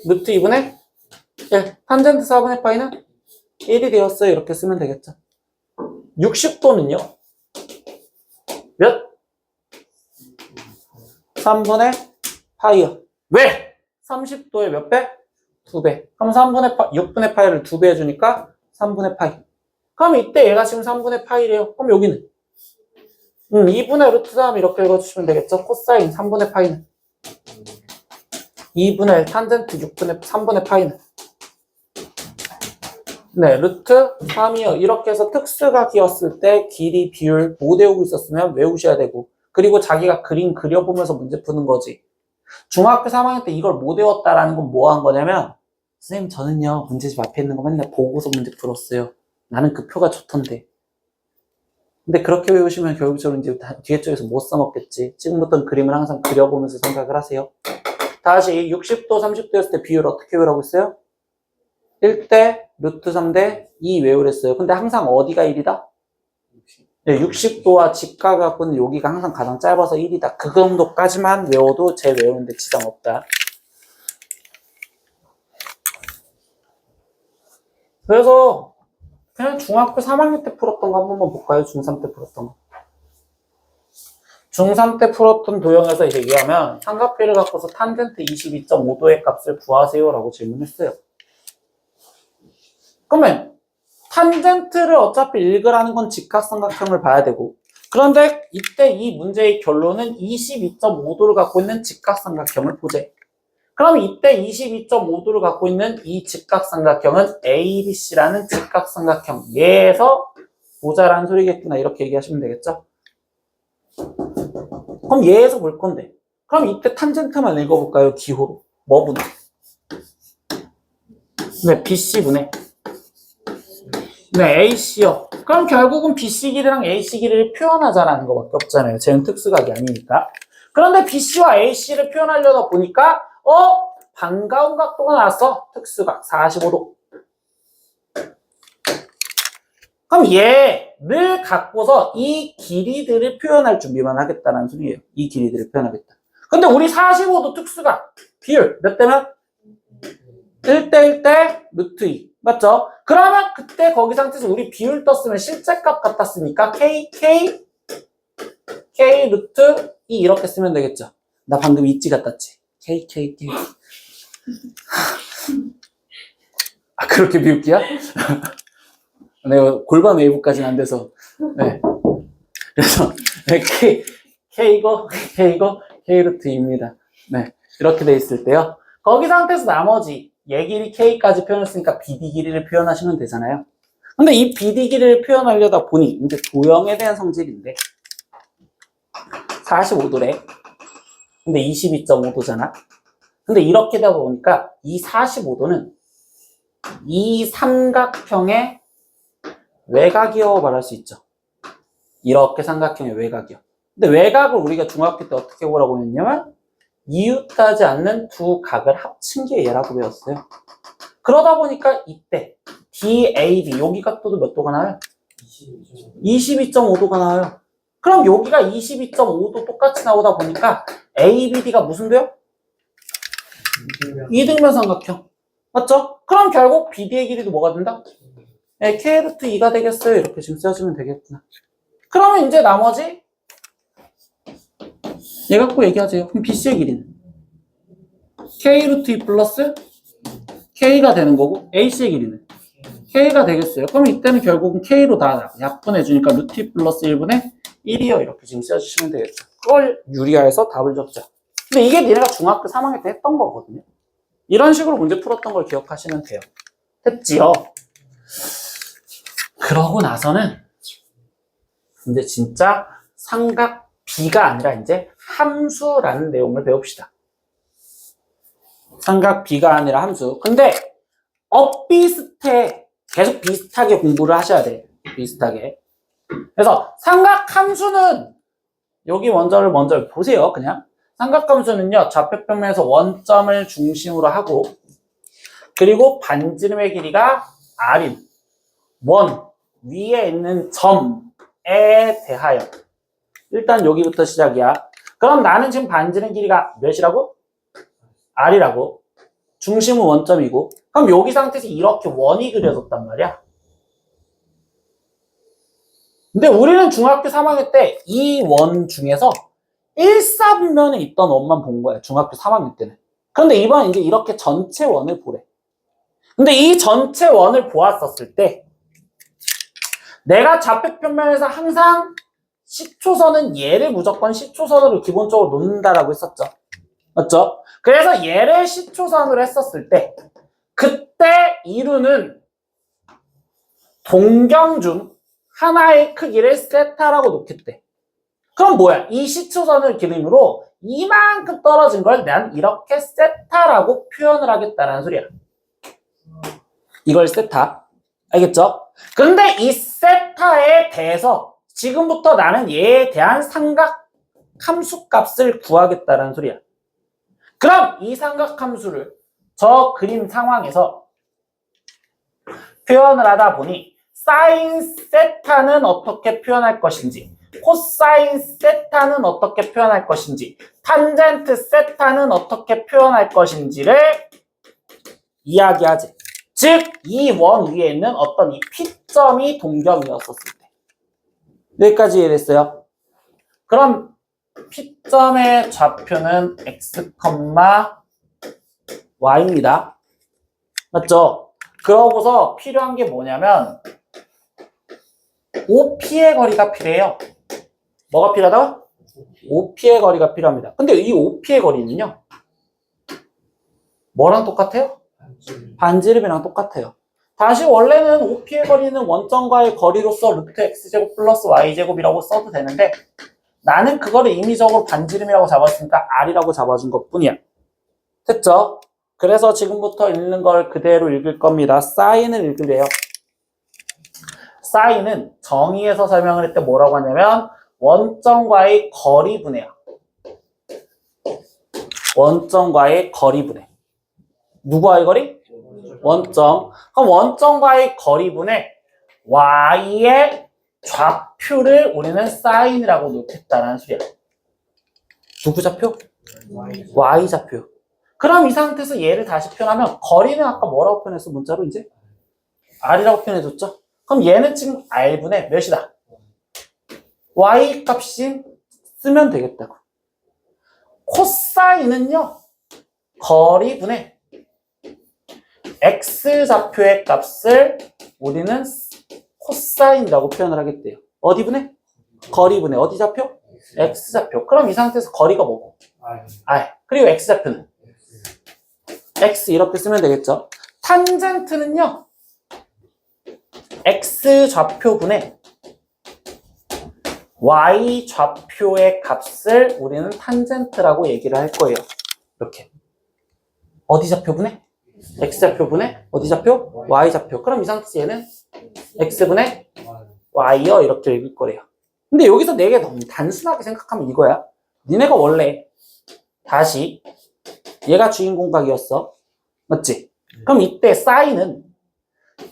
루트 2분의 1. 탄젠트 4분의 파이는 1이 되었어요. 이렇게 쓰면 되겠죠. 60도는요? 몇? 3분의 파이요. 왜? 30도에 몇 배? 2배. 그럼 6분의 파이를 2배 해주니까 3분의 파이. 그럼 이때 얘가 지금 3분의 파이래요. 그럼 여기는? 2분의 루트 3 이렇게 읽어주시면 되겠죠. 코사인 3분의 파이는? 2분의 1 탄젠트 3분의 파이는? 네, 루트 3이요. 이렇게 해서 특수각이었을 때 길이, 비율 못 외우고 있었으면 외우셔야 되고, 그리고 자기가 그림 그려보면서 문제 푸는 거지. 중학교 3학년 때 이걸 못 외웠다라는 건 뭐 한 거냐면, 선생님 저는요 문제집 앞에 있는 거 맨날 보고서 문제 풀었어요. 나는 그 표가 좋던데. 근데 그렇게 외우시면 결국적으로 이제 뒤에 쪽에서 못 써먹겠지. 지금부터는 그림을 항상 그려보면서 생각을 하세요. 다시 60도, 30도였을 때 비율 어떻게 외우라고 했어요? 1대 루트 3대 2 외우랬어요. 근데 항상 어디가 1이다? 네, 60도와 직각각은 여기가 항상 가장 짧아서 1이다. 그 정도까지만 외워도 제 외우는데 지장 없다. 그래서 그냥 중학교 3학년 때 풀었던 거 한 번만 볼까요? 중3 때 풀었던 거. 중3 때 풀었던 도형에서 이제 얘기하면 삼각비를 갖고서 탄젠트 22.5도의 값을 구하세요 라고 질문했어요. 그러면 탄젠트를 어차피 읽으라는 건 직각삼각형을 봐야 되고, 그런데 이때 이 문제의 결론은 22.5도를 갖고 있는 직각삼각형을 보재. 그럼 이때 22.5도를 갖고 있는 이 직각삼각형은 ABC라는 직각삼각형, 얘에서 보자라는 소리겠구나 이렇게 얘기하시면 되겠죠. 그럼 얘에서 볼 건데, 그럼 이때 탄젠트만 읽어볼까요? 기호로. 뭐 분해? 네, BC 분해. 네, AC요. 그럼 결국은 BC 길이랑 AC 길이를 표현하자라는 것밖에 없잖아요. 쟤는 특수각이 아니니까. 그런데 BC와 AC를 표현하려다 보니까 반가운 각도가 나왔어. 특수각 45도. 그럼 얘를 갖고서 이 길이들을 표현할 준비만 하겠다는 소리예요. 이 길이들을 표현하겠다. 근데 우리 45도 특수각 비율 몇 대면? 1대 1대 루트 2. 맞죠? 그러면 그때 거기 상태에서 우리 비율 떴으면 실제 값 같았으니까 K 루트 2 이렇게 쓰면 되겠죠. 나 방금 있지 같았지? K. 아, 그렇게 비웃기야? 내가 골반 웨이브까지는 안 돼서. 네. 그래서, K 루트 2입니다. 네. 이렇게 돼 있을 때요. 거기 상태에서 나머지 얘 길이 K까지 표현했으니까 BD 길이를 표현하시면 되잖아요. 근데 이 BD 길이를 표현하려다 보니 이제 도형에 대한 성질인데 45도래. 근데 22.5도잖아. 근데 이렇게 되다 보니까 이 45도는 이 삼각형의 외곽이라고 말할 수 있죠. 이렇게 삼각형의 외곽이요. 근데 외곽을 우리가 중학교 때 어떻게 보라고 했냐면 이웃하지 않는 두 각을 합친 게 얘라고 배웠어요. 그러다 보니까 이때 DAB 여기 각도도 몇 도가 나와요? 22.5도가 나와요. 그럼 여기가 22.5도 똑같이 나오다 보니까 ABD가 무슨 돼요? 이등변 삼각형. 맞죠? 그럼 결국 BD의 길이도 뭐가 된다? 네, K√2가 되겠어요. 이렇게 지금 써주면 되겠구나. 그러면 이제 나머지 얘 갖고 얘기하세요. 그럼 BC의 길이는 K√2 플러스 K가 되는 거고 AC의 길이는 K가 되겠어요. 그럼 이때는 결국은 K로 다 약분해주니까 루트 플러스 1분의 1이요. 이렇게 지금 써주시면 되겠죠. 그걸 유리화해서 답을 적자. 근데 이게 니네가 중학교 3학년 때 했던 거거든요. 이런 식으로 문제 풀었던 걸 기억하시면 돼요. 했지요? 그러고 나서는 이제 진짜 삼각 B가 아니라 이제 함수라는 내용을 배웁시다. 삼각 B가 아니라 함수. 근데 비슷해. 계속 비슷하게 공부를 하셔야 돼. 비슷하게. 그래서 삼각 함수는 여기 원점을 먼저 보세요. 그냥 삼각함수는요 좌표평면에서 원점을 중심으로 하고 그리고 반지름의 길이가 r인 원 위에 있는 점에 대하여 일단 여기부터 시작이야. 그럼 나는 지금 반지름 길이가 몇이라고? r이라고. 중심은 원점이고 그럼 여기 상태에서 이렇게 원이 그려졌단 말이야. 근데 우리는 중학교 3학년 때 이 원 중에서 1사분면에 있던 원만 본 거야. 중학교 3학년 때는. 그런데 이번엔 이제 이렇게 전체 원을 보래. 근데 이 전체 원을 보았었을 때 내가 좌표평면에서 항상 시초선은 얘를 무조건 시초선으로 기본적으로 놓는다라고 했었죠. 맞죠? 그래서 얘를 시초선으로 했었을 때 그때 이루는 동경 중 하나의 크기를 세타라고 놓겠대. 그럼 뭐야? 이 시초선을 기름으로 이만큼 떨어진 걸 난 이렇게 세타라고 표현을 하겠다라는 소리야. 이걸 세타. 알겠죠? 근데 이 세타에 대해서 지금부터 나는 얘에 대한 삼각 함수 값을 구하겠다라는 소리야. 그럼 이 삼각 함수를 저 그림 상황에서 표현을 하다 보니 사인 세타는 어떻게 표현할 것인지 코사인 세타는 어떻게 표현할 것인지 탄젠트 세타는 어떻게 표현할 것인지를 이야기하지. 즉, 이 원 위에 있는 어떤 이 P점이 동경이었었을 때. 여기까지 이해됐어요? 그럼 P점의 좌표는 X, Y입니다. 맞죠? 그러고서 필요한 게 뭐냐면 OP의 거리가 필요해요. 뭐가 필요하다고? OP의 거리가 필요합니다. 근데 이 OP의 거리는요. 뭐랑 똑같아요? 반지름이랑 똑같아요. 다시 원래는 OP의 거리는 원점과의 거리로서 루트 X제곱 플러스 Y제곱이라고 써도 되는데 나는 그거를 임의적으로 반지름이라고 잡았으니까 R이라고 잡아준 것 뿐이야. 됐죠? 그래서 지금부터 읽는 걸 그대로 읽을 겁니다. 사인을 읽으래요. 사인은 정의에서 설명을 할 때 뭐라고 하냐면 원점과의 거리분해야. 원점과의 거리분해. 누구와의 거리? 원점. 그럼 원점과의 거리분해 Y의 좌표를 우리는 사인이라고 놓겠다는 소리야. 누구 좌표? Y 좌표. 그럼 이 상태에서 얘를 다시 표현하면 거리는 아까 뭐라고 표현했어? 문자로 이제? R이라고 표현해줬죠? 그럼 얘는 지금 R분의 몇이다? Y 값이 쓰면 되겠다고. 코사인은요. 거리분의 X 좌표의 값을 우리는 코사인이라고 표현을 하겠대요. 어디 분의? 거리분의 어디 좌표? X 좌표. 그럼 이 상태에서 거리가 뭐고? R. 그리고 X 좌표는? X 이렇게 쓰면 되겠죠. 탄젠트는요. x 좌표분의 y 좌표의 값을 우리는 탄젠트라고 얘기를 할 거예요. 이렇게. 어디 좌표분의? x 좌표분의 어디 좌표? y 좌표. 그럼 이 상태에서 얘는 x분의 y요 이렇게 읽을 거래요. 근데 여기서 내게 너무 단순하게 생각하면 이거야. 니네가 원래 다시 얘가 주인공각이었어. 맞지? 그럼 이때 사인은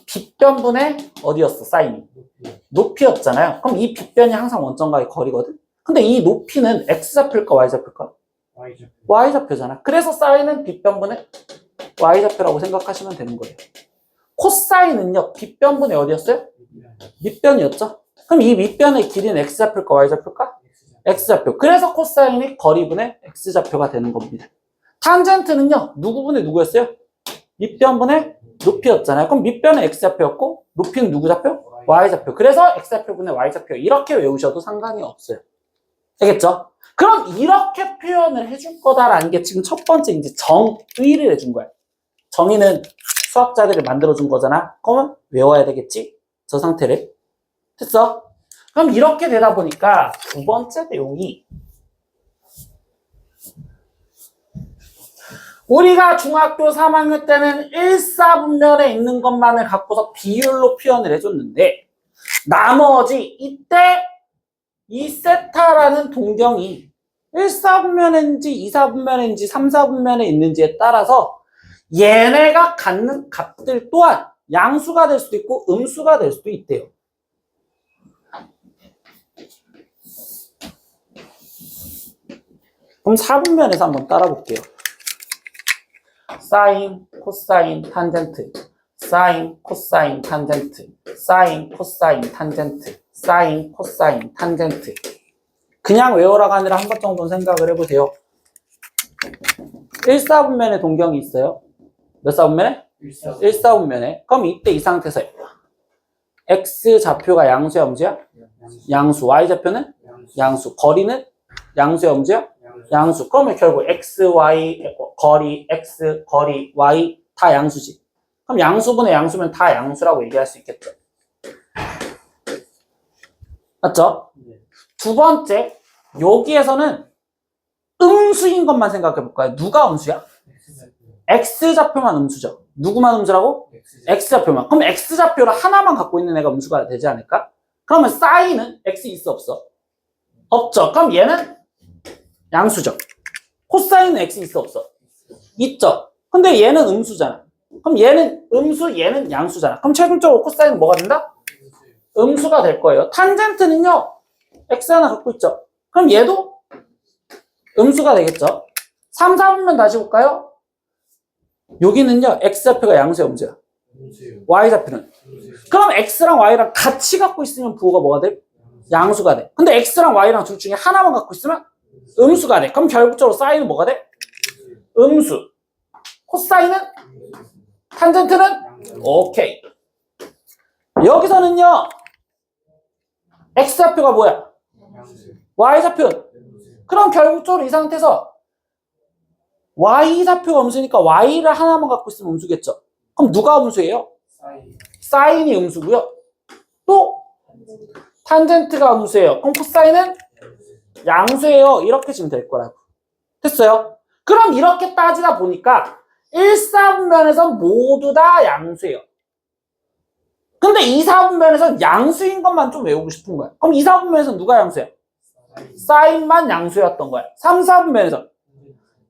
빗변분의 어디였어? 사인이 높이였잖아요. 그럼 이 빗변이 항상 원점과의 거리거든. 근데 이 높이는 x좌표일까 y좌표일까? y좌표잖아. 그래서 사인은 빗변분의 y좌표라고 생각하시면 되는 거예요. 코사인은요 빗변분의 어디였어요? 밑변이었죠. 그럼 이 밑변의 길이는 x좌표일까 y좌표일까? x좌표. 그래서 코사인이 거리분의 x좌표가 되는 겁니다. 탄젠트는요 누구분의 누구였어요? 밑변분의 높이였잖아요. 그럼 밑변은 x좌표였고 높이는 누구 좌표? y좌표. 그래서 x좌표분의 y좌표. 이렇게 외우셔도 상관이 없어요. 알겠죠? 그럼 이렇게 표현을 해줄 거다라는 게 지금 첫 번째 이제 정의를 해준 거야. 정의는 수학자들이 만들어준 거잖아. 그러면 외워야 되겠지? 저 상태를. 됐어? 그럼 이렇게 되다 보니까 두 번째 내용이 우리가 중학교 3학년 때는 1사분면에 있는 것만을 갖고서 비율로 표현을 해줬는데 나머지 이때 이 세타라는 동경이 1사분면인지 2사분면인지 3사분면에 있는지에 따라서 얘네가 갖는 값들 또한 양수가 될 수도 있고 음수가 될 수도 있대요. 그럼 4분면에서 한번 따라 볼게요. 사인, 코사인, 탄젠트, 사인, 코사인, 탄젠트, 사인, 코사인, 탄젠트, 사인, 코사인, 탄젠트. 그냥 외우라가 아니라 한 번 정도는 생각을 해보세요. 1사분면에 동경이 있어요. 몇 사분면에? 1사분면에. 그럼 이때 이 상태에서 x좌표가 양수야, 음수야? 양수. y좌표는? 양수. 거리는? 양수야, 음수야? 양수. 그러면 결국 x, y, 거리, x, 거리, y 다 양수지. 그럼 양수분의 양수면 다 양수라고 얘기할 수 있겠죠. 맞죠? 두 번째, 여기에서는 음수인 것만 생각해 볼까요? 누가 음수야? x좌표만 음수죠. 누구만 음수라고? x좌표만. 그럼 x좌표를 하나만 갖고 있는 애가 음수가 되지 않을까? 그러면 사인은 x 있어 없어? 없죠. 그럼 얘는 양수죠. 코사인은 x 있어 없어? 있죠. 근데 얘는 음수잖아. 그럼 얘는 음수, 얘는 양수잖아. 그럼 최종적으로 코사인은 뭐가 된다? 음수가 될 거예요. 탄젠트는요 x 하나 갖고 있죠. 그럼 얘도 음수가 되겠죠. 3, 4분면 다시 볼까요? 여기는요 x좌표가 양수야, 음수야? y좌표는? 그럼 x랑 y랑 같이 갖고 있으면 부호가 뭐가 돼? 양수가 돼. 근데 x랑 y랑 둘 중에 하나만 갖고 있으면 음수가 돼. 그럼 결국적으로 사인은 뭐가 돼? 음수. 코사인은? 탄젠트는? 오케이. 여기서는요 x좌표가 뭐야? y좌표는? 그럼 결국적으로 이 상태에서 y좌표가 음수니까 y를 하나만 갖고 있으면 음수겠죠. 그럼 누가 음수예요? 사인이 음수고요. 또 탄젠트가 음수예요. 그럼 코사인은 양수예요. 이렇게 지금 될 거라고. 됐어요? 그럼 이렇게 따지다 보니까 1사분면에서 모두 다 양수예요. 근데 2사분면에서 양수인 것만 좀 외우고 싶은 거야. 그럼 2사분면에서 누가 양수야? 사인만 양수였던 거야. 3사분면에서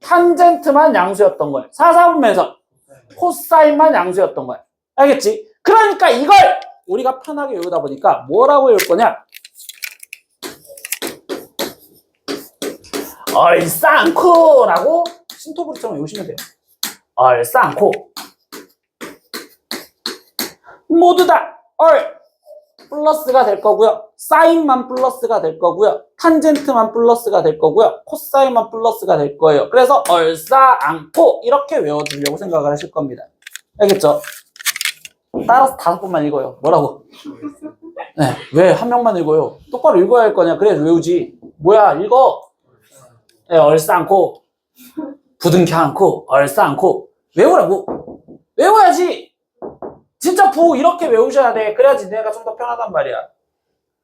탄젠트만 양수였던 거야. 4사분면에서 코사인만 양수였던 거야. 알겠지? 그러니까 이걸 우리가 편하게 외우다 보니까 뭐라고 외울 거냐? 얼싸안코라고 신토부리처럼 외우시면 돼요. 얼싸안코. 모두 다 얼 플러스가 될 거고요. 사인만 플러스가 될 거고요. 탄젠트만 플러스가 될 거고요. 코사인만 플러스가 될 거예요. 그래서 얼싸안코 이렇게 외워주려고 생각을 하실 겁니다. 알겠죠? 따라서 5번만 읽어요. 뭐라고? 네, 왜 한 명만 읽어요? 똑바로 읽어야 할 거냐? 그래야 외우지. 뭐야, 읽어. 네, 얼싸안코. 부둥켜 안고 얼싸안코. 외우라고. 외워야지. 진짜 도 이렇게 외우셔야 돼. 그래야지 내가 좀 더 편하단 말이야.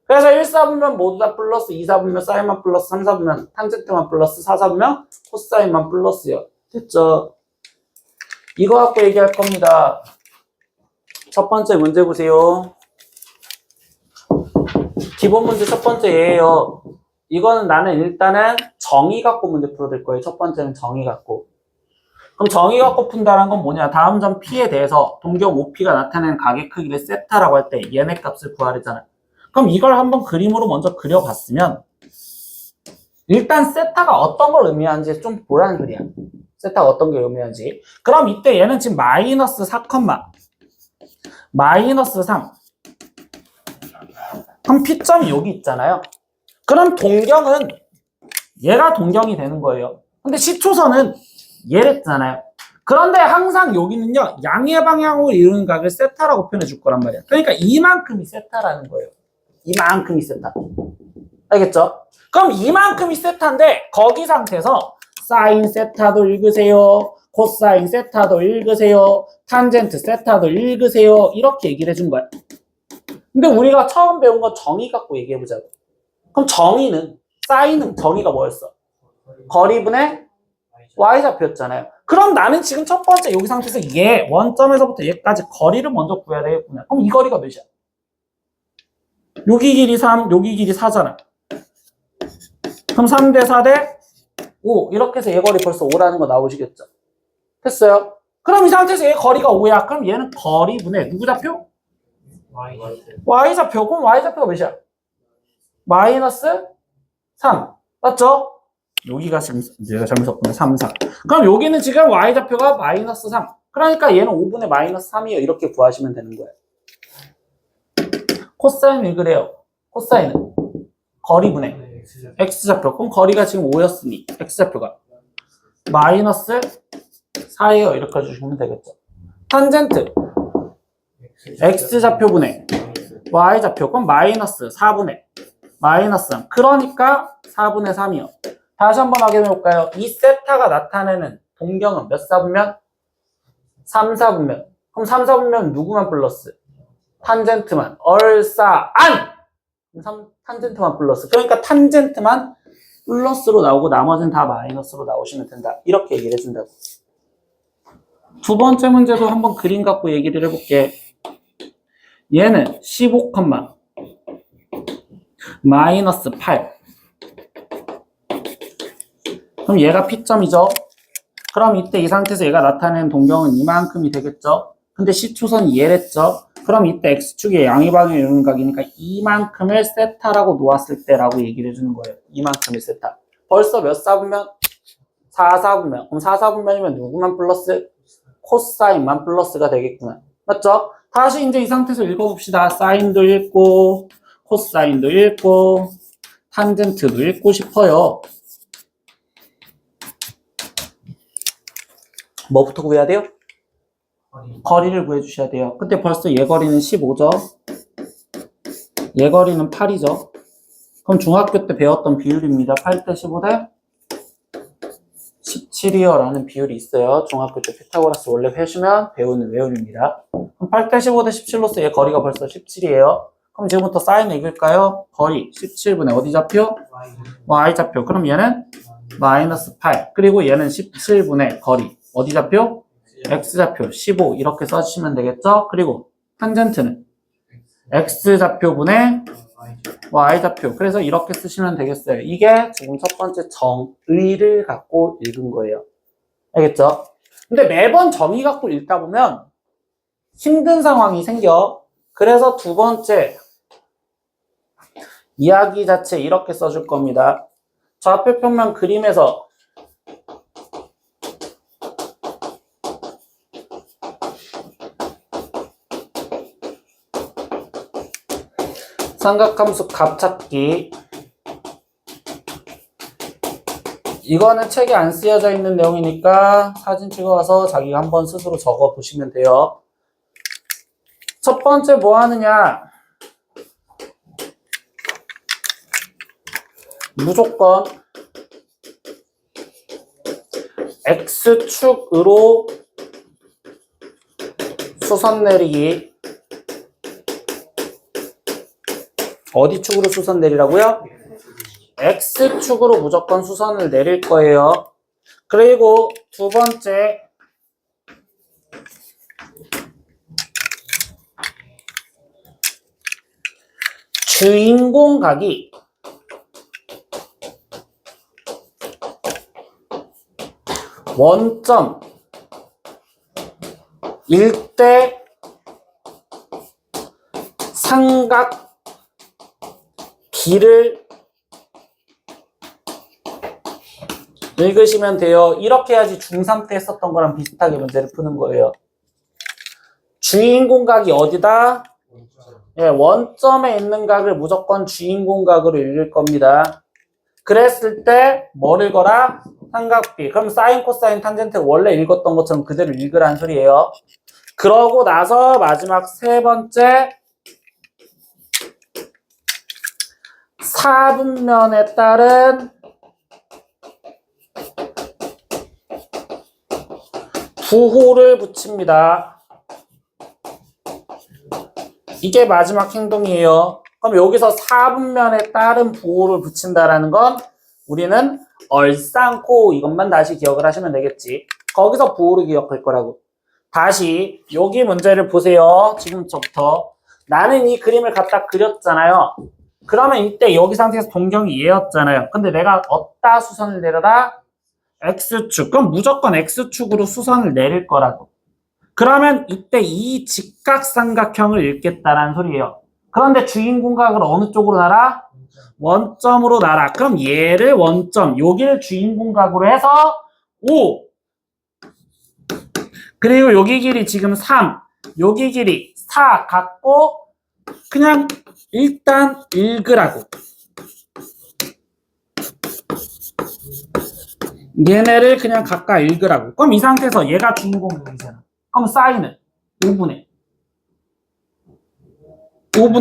그래서 1사분면 모두 다 플러스, 2사분면 사인만 플러스, 3사분면 탄젠트만 플러스, 4사분면 코사인만 플러스요. 됐죠? 이거 갖고 얘기할 겁니다. 첫 번째 문제 보세요. 기본 문제 첫 번째 얘예요. 이거는 나는 일단은 정의 갖고 문제 풀어드릴 거예요. 첫 번째는 정의 갖고. 그럼 정의 갖고 푼다는 건 뭐냐? 다음 점 P에 대해서 동경 OP가 나타내는 가게 크기를 세타라고 할 때 얘네 값을 구하랬잖아. 그럼 이걸 한번 그림으로 먼저 그려봤으면 일단 세타가 어떤 걸 의미하는지 좀 보라는 소리야. 세타가 어떤 게 의미하는지. 그럼 이때 얘는 지금 마이너스 4, 마이너스 3. 그럼 P점이 여기 있잖아요. 그럼 동경은 얘가 동경이 되는 거예요. 근데 시초선은 얘랬잖아요. 그런데 항상 여기는요, 양의 방향으로 이루는 각을 세타라고 표현해 줄 거란 말이야. 그러니까 이만큼이 세타라는 거예요. 이만큼이 세타. 알겠죠? 그럼 이만큼이 세타인데 거기 상태에서 사인 세타도 읽으세요. 코사인 세타도 읽으세요. 탄젠트 세타도 읽으세요. 이렇게 얘기를 해준 거야. 근데 우리가 처음 배운 건 정의 갖고 얘기해보자고. 그럼 정의는, 사인은 정의가 뭐였어? 거리분의 y좌표였잖아요. 그럼 나는 지금 첫 번째 여기 상태에서 얘, 원점에서부터 얘까지 거리를 먼저 구해야 되겠구나. 그럼 이 거리가 몇이야? 여기 길이 3, 여기 길이 4잖아. 그럼 3대 4대 5. 이렇게 해서 얘 거리 벌써 5라는 거 나오시겠죠? 됐어요? 그럼 이 상태에서 얘 거리가 5야. 그럼 얘는 거리분의 누구 좌표? y좌표. 그럼 y좌표가 몇이야? 마이너스 3. 맞죠? 여기가 지금 내가 잘못 썼구나. 3, 4. 그럼 여기는 지금 y좌표가 마이너스 3. 그러니까 얘는 5분의 마이너스 3이에요. 이렇게 구하시면 되는 거예요. 코사인은 왜 그래요? 코사인은 거리분의 x좌표. 그럼 거리가 지금 5였으니 x좌표가 마이너스 4예요. 이렇게 해주시면 되겠죠. 탄젠트 x좌표분의 y좌표. 그럼 마이너스 4분의 마이너스 3. 그러니까 4분의 3이요. 다시 한번 확인해볼까요? 이 세타가 나타내는 동경은 몇 사분면? 3, 4분면. 그럼 3, 4분면 누구만 플러스? 탄젠트만. 얼싸안! 탄젠트만 플러스. 그러니까 탄젠트만 플러스로 나오고 나머지는 다 마이너스로 나오시면 된다. 이렇게 얘기를 해준다고. 두 번째 문제도 한번 그림 갖고 얘기를 해볼게. 얘는 15, 마이너스 8. 그럼 얘가 P점이죠. 그럼 이때 이 상태에서 얘가 나타내는 동경은 이만큼이 되겠죠. 근데 C초선이 얘랬죠. 그럼 이때 X축의 양의 방향을 이루는 각이니까 이만큼을 세타라고 놓았을 때라고 얘기를 해주는 거예요. 이만큼을 세타. 벌써 몇 사분면? 4사분면. 그럼 4사분면이면 누구만 플러스? 코사인만 플러스가 되겠구나. 맞죠? 다시 이제 이 상태에서 읽어봅시다. 사인도 읽고 코사인도 읽고 탄젠트도 읽고 싶어요. 뭐부터 구해야 돼요? 거리를 구해주셔야 돼요. 근데 벌써 얘 거리는 15죠. 얘 거리는 8이죠. 그럼 중학교 때 배웠던 비율입니다. 8대 15대 17이요 라는 비율이 있어요. 중학교 때 피타고라스 원래 배우시면 배우는 외울입니다. 그럼 8대 15대 17로서 얘 거리가 벌써 17이에요. 그럼 지금부터 사인 읽을까요? 거리 17분의 어디 좌표? y좌표. 그럼 얘는 마이너스 8. 그리고 얘는 17분의 거리 어디 좌표? x좌표 15 이렇게 써주시면 되겠죠? 그리고 탄젠트는 x좌표분의 y좌표. 그래서 이렇게 쓰시면 되겠어요. 이게 지금 첫 번째 정의를 갖고 읽은 거예요. 알겠죠? 근데 매번 정의 갖고 읽다 보면 힘든 상황이 생겨. 그래서 두 번째 이야기 자체 이렇게 써줄 겁니다. 좌표 평면 그림에서 삼각함수 값 찾기. 이거는 책에 안 쓰여져 있는 내용이니까 사진 찍어와서 자기가 한번 스스로 적어 보시면 돼요. 첫 번째 뭐 하느냐? 무조건 X축으로 수선 내리기. 어디 축으로 수선 내리라고요? X축으로 무조건 수선을 내릴 거예요. 그리고 두 번째, 주인공각이 원점 일대 삼각 B를 읽으시면 돼요. 이렇게 해야지 중3 때 했었던 거랑 비슷하게 문제를 푸는 거예요. 주인공각이 어디다? 예, 원점에 있는 각을 무조건 주인공각으로 읽을 겁니다. 그랬을 때 뭘 읽어라? 삼각비. 그럼 사인, 코사인, 탄젠트 원래 읽었던 것처럼 그대로 읽으라는 소리예요. 그러고 나서 마지막 세 번째, 사분면에 따른 부호를 붙입니다. 이게 마지막 행동이에요. 그럼 여기서 사분면에 따른 부호를 붙인다라는 건 우리는 얼싸안고 이것만 다시 기억을 하시면 되겠지. 거기서 부호를 기억할 거라고. 다시 여기 문제를 보세요. 지금부터 나는 이 그림을 갖다 그렸잖아요. 그러면 이때 여기 상태에서 동경이 얘였잖아요. 근데 내가 어디다 수선을 내려다? X축. 그럼 무조건 X축으로 수선을 내릴 거라고. 그러면 이때 이 직각삼각형을 읽겠다라는 소리예요. 그런데 주인공각을 어느 쪽으로 놔라? 원점으로 놔라. 그럼 얘를 원점, 여기를 주인공각으로 해서 5. 그리고 여기 길이 지금 3, 여기 길이 4 갖고 그냥 일단 읽으라고. 얘네를 그냥 각각 읽으라고. 그럼 이 상태에서 얘가 주인공각이잖아. 그럼 사인은 5분의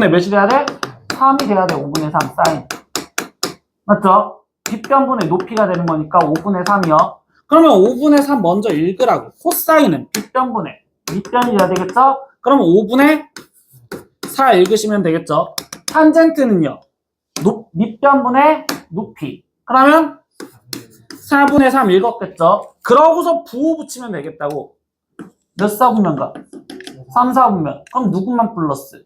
몇이 돼야 돼? 3이 돼야 돼. 5분의 3 사인. 맞죠? 빗변분의 높이가 되는 거니까 5분의 3이요. 그러면 5분의 3 먼저 읽으라고. 코사인은 빗변분의 밑변이 돼야 되겠죠? 그러면 5분의 4 읽으시면 되겠죠? 탄젠트는요. 밑변분의 높이. 그러면 4분의 3 읽었겠죠? 그러고서 부호 붙이면 되겠다고. 몇 사분면가? 3, 4분면. 그럼 누구만 플러스?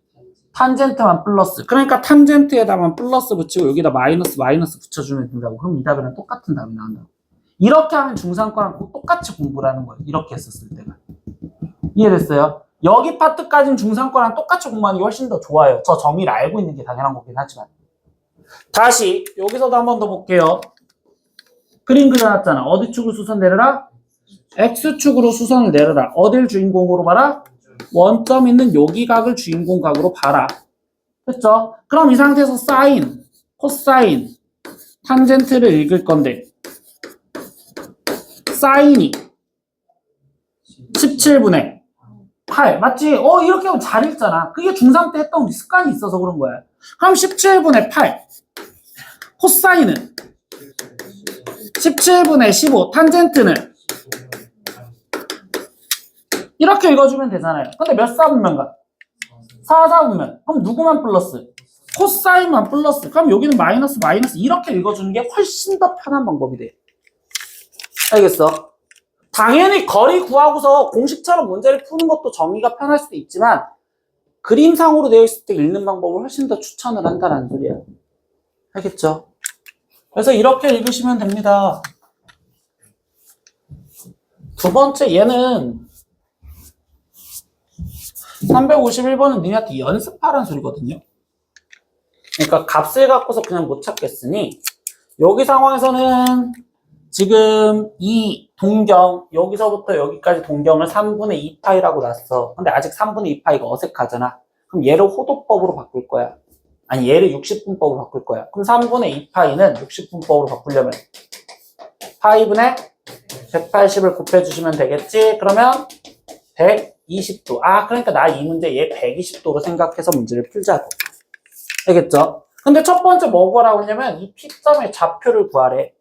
탄젠트만 플러스. 그러니까 탄젠트에다만 플러스 붙이고 여기다 마이너스 붙여주면 된다고. 그럼 이 답이랑 똑같은 답이 나온다고. 이렇게 하면 중3 거랑 똑같이 공부를 하는 거예요. 이렇게 했었을 때가. 이해됐어요? 여기 파트까지는 중3 거랑 똑같이 공부하는 게 훨씬 더 좋아요. 저 정의를 알고 있는 게 당연한 거긴 하지만. 다시 여기서도 한 번 더 볼게요. 그림 그려놨잖아. 어디 축으로 수선 내려라? X축으로 수선을 내려라. 어딜 주인공으로 봐라? 원점 있는 여기 각을 주인공각으로 봐라. 됐죠? 그럼 이 상태에서 사인, 코사인, 탄젠트를 읽을 건데 사인이 17분의 8 맞지? 이렇게 하면 잘 읽잖아. 그게 중3 때 했던 습관이 있어서 그런 거야. 그럼 17분의 8 코사인은 17분의 15 탄젠트는 이렇게 읽어주면 되잖아요. 근데 몇 사분면가? 4, 4분면. 그럼 누구만 플러스? 코사인만 플러스. 그럼 여기는 마이너스 이렇게 읽어주는 게 훨씬 더 편한 방법이 돼. 알겠어? 당연히 거리 구하고서 공식처럼 문제를 푸는 것도 정의가 편할 수도 있지만 그림상으로 되어 있을 때 읽는 방법을 훨씬 더 추천을 한다는 소리야. 알겠죠? 그래서 이렇게 읽으시면 됩니다. 두 번째 얘는 351번은 니네한테 연습하라는 소리거든요. 그러니까 값을 갖고서 그냥 못 찾겠으니 여기 상황에서는 지금 이 동경 여기서부터 여기까지 동경을 3분의 2파이라고 놨어. 근데 아직 3분의 2파이가 어색하잖아. 그럼 얘를 호도법으로 바꿀 거야. 아니 얘를 60분법으로 바꿀 거야. 그럼 3분의 2파이는 60분법으로 바꾸려면 파이분의 180을 곱해주시면 되겠지. 그러면 120도. 그러니까 나 이 문제 얘 120도로 생각해서 문제를 풀자고. 알겠죠? 근데 첫 번째 뭐 구하라고 하냐면 이 P점의 좌표를 구하래.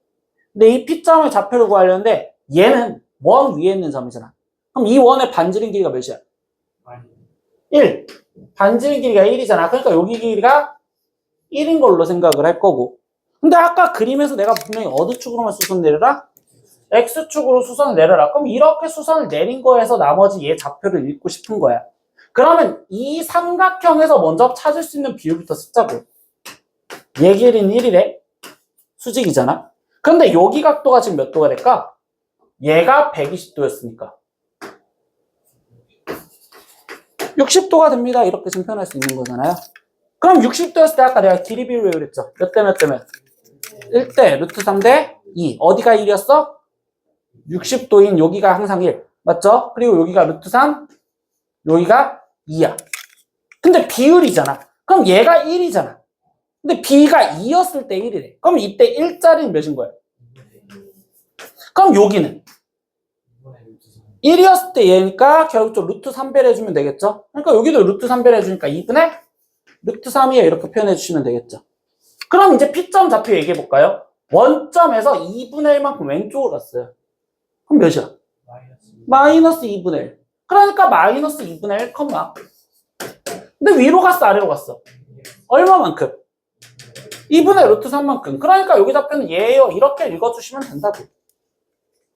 근데 이 P점의 좌표를 구하려는데 얘는 원 위에 있는 점이잖아. 그럼 이 원의 반지름 길이가 몇이야? 1. 반지름 길이가 1이잖아. 그러니까 여기 길이가 1인 걸로 생각을 할 거고. 근데 아까 그림에서 내가 분명히 어느 축으로만 수선 내려라? X축으로 수선을 내려라. 그럼 이렇게 수선을 내린 거에서 나머지 얘 좌표를 읽고 싶은 거야. 그러면 이 삼각형에서 먼저 찾을 수 있는 비율부터 쓰자고. 얘 길이는 1이래. 수직이잖아. 근데 여기 각도가 지금 몇 도가 될까? 얘가 120도였으니까 60도가 됩니다. 이렇게 지금 표현할 수 있는 거잖아요. 그럼 60도였을 때 아까 내가 길이 비율 왜 그랬죠? 몇 대 몇 대면? 1대 루트 3대 2. 어디가 1이었어? 60도인 여기가 항상 1. 맞죠? 그리고 여기가 루트 3, 여기가 2야. 근데 비율이잖아. 그럼 얘가 1이잖아. 근데 B가 2였을 때 1이래. 그럼 이때 1짜리는 몇인 거야? 그럼 여기는 1이었을 때 얘니까 결국적으로 루트 3배를 해주면 되겠죠? 그러니까 여기도 루트 3배를 해주니까 2분의 루트 3이에요. 이렇게 표현해 주시면 되겠죠? 그럼 이제 P점 좌표 얘기해 볼까요? 원점에서 2분의 1만큼 왼쪽으로 갔어요. 그럼 몇이야? 마이너스 2분의 1. 그러니까 마이너스 2분의 1, 근데 위로 갔어? 아래로 갔어? 얼마만큼? 2분의 루트 3만큼. 그러니까 여기 좌표는 얘예요. 이렇게 읽어주시면 된다고.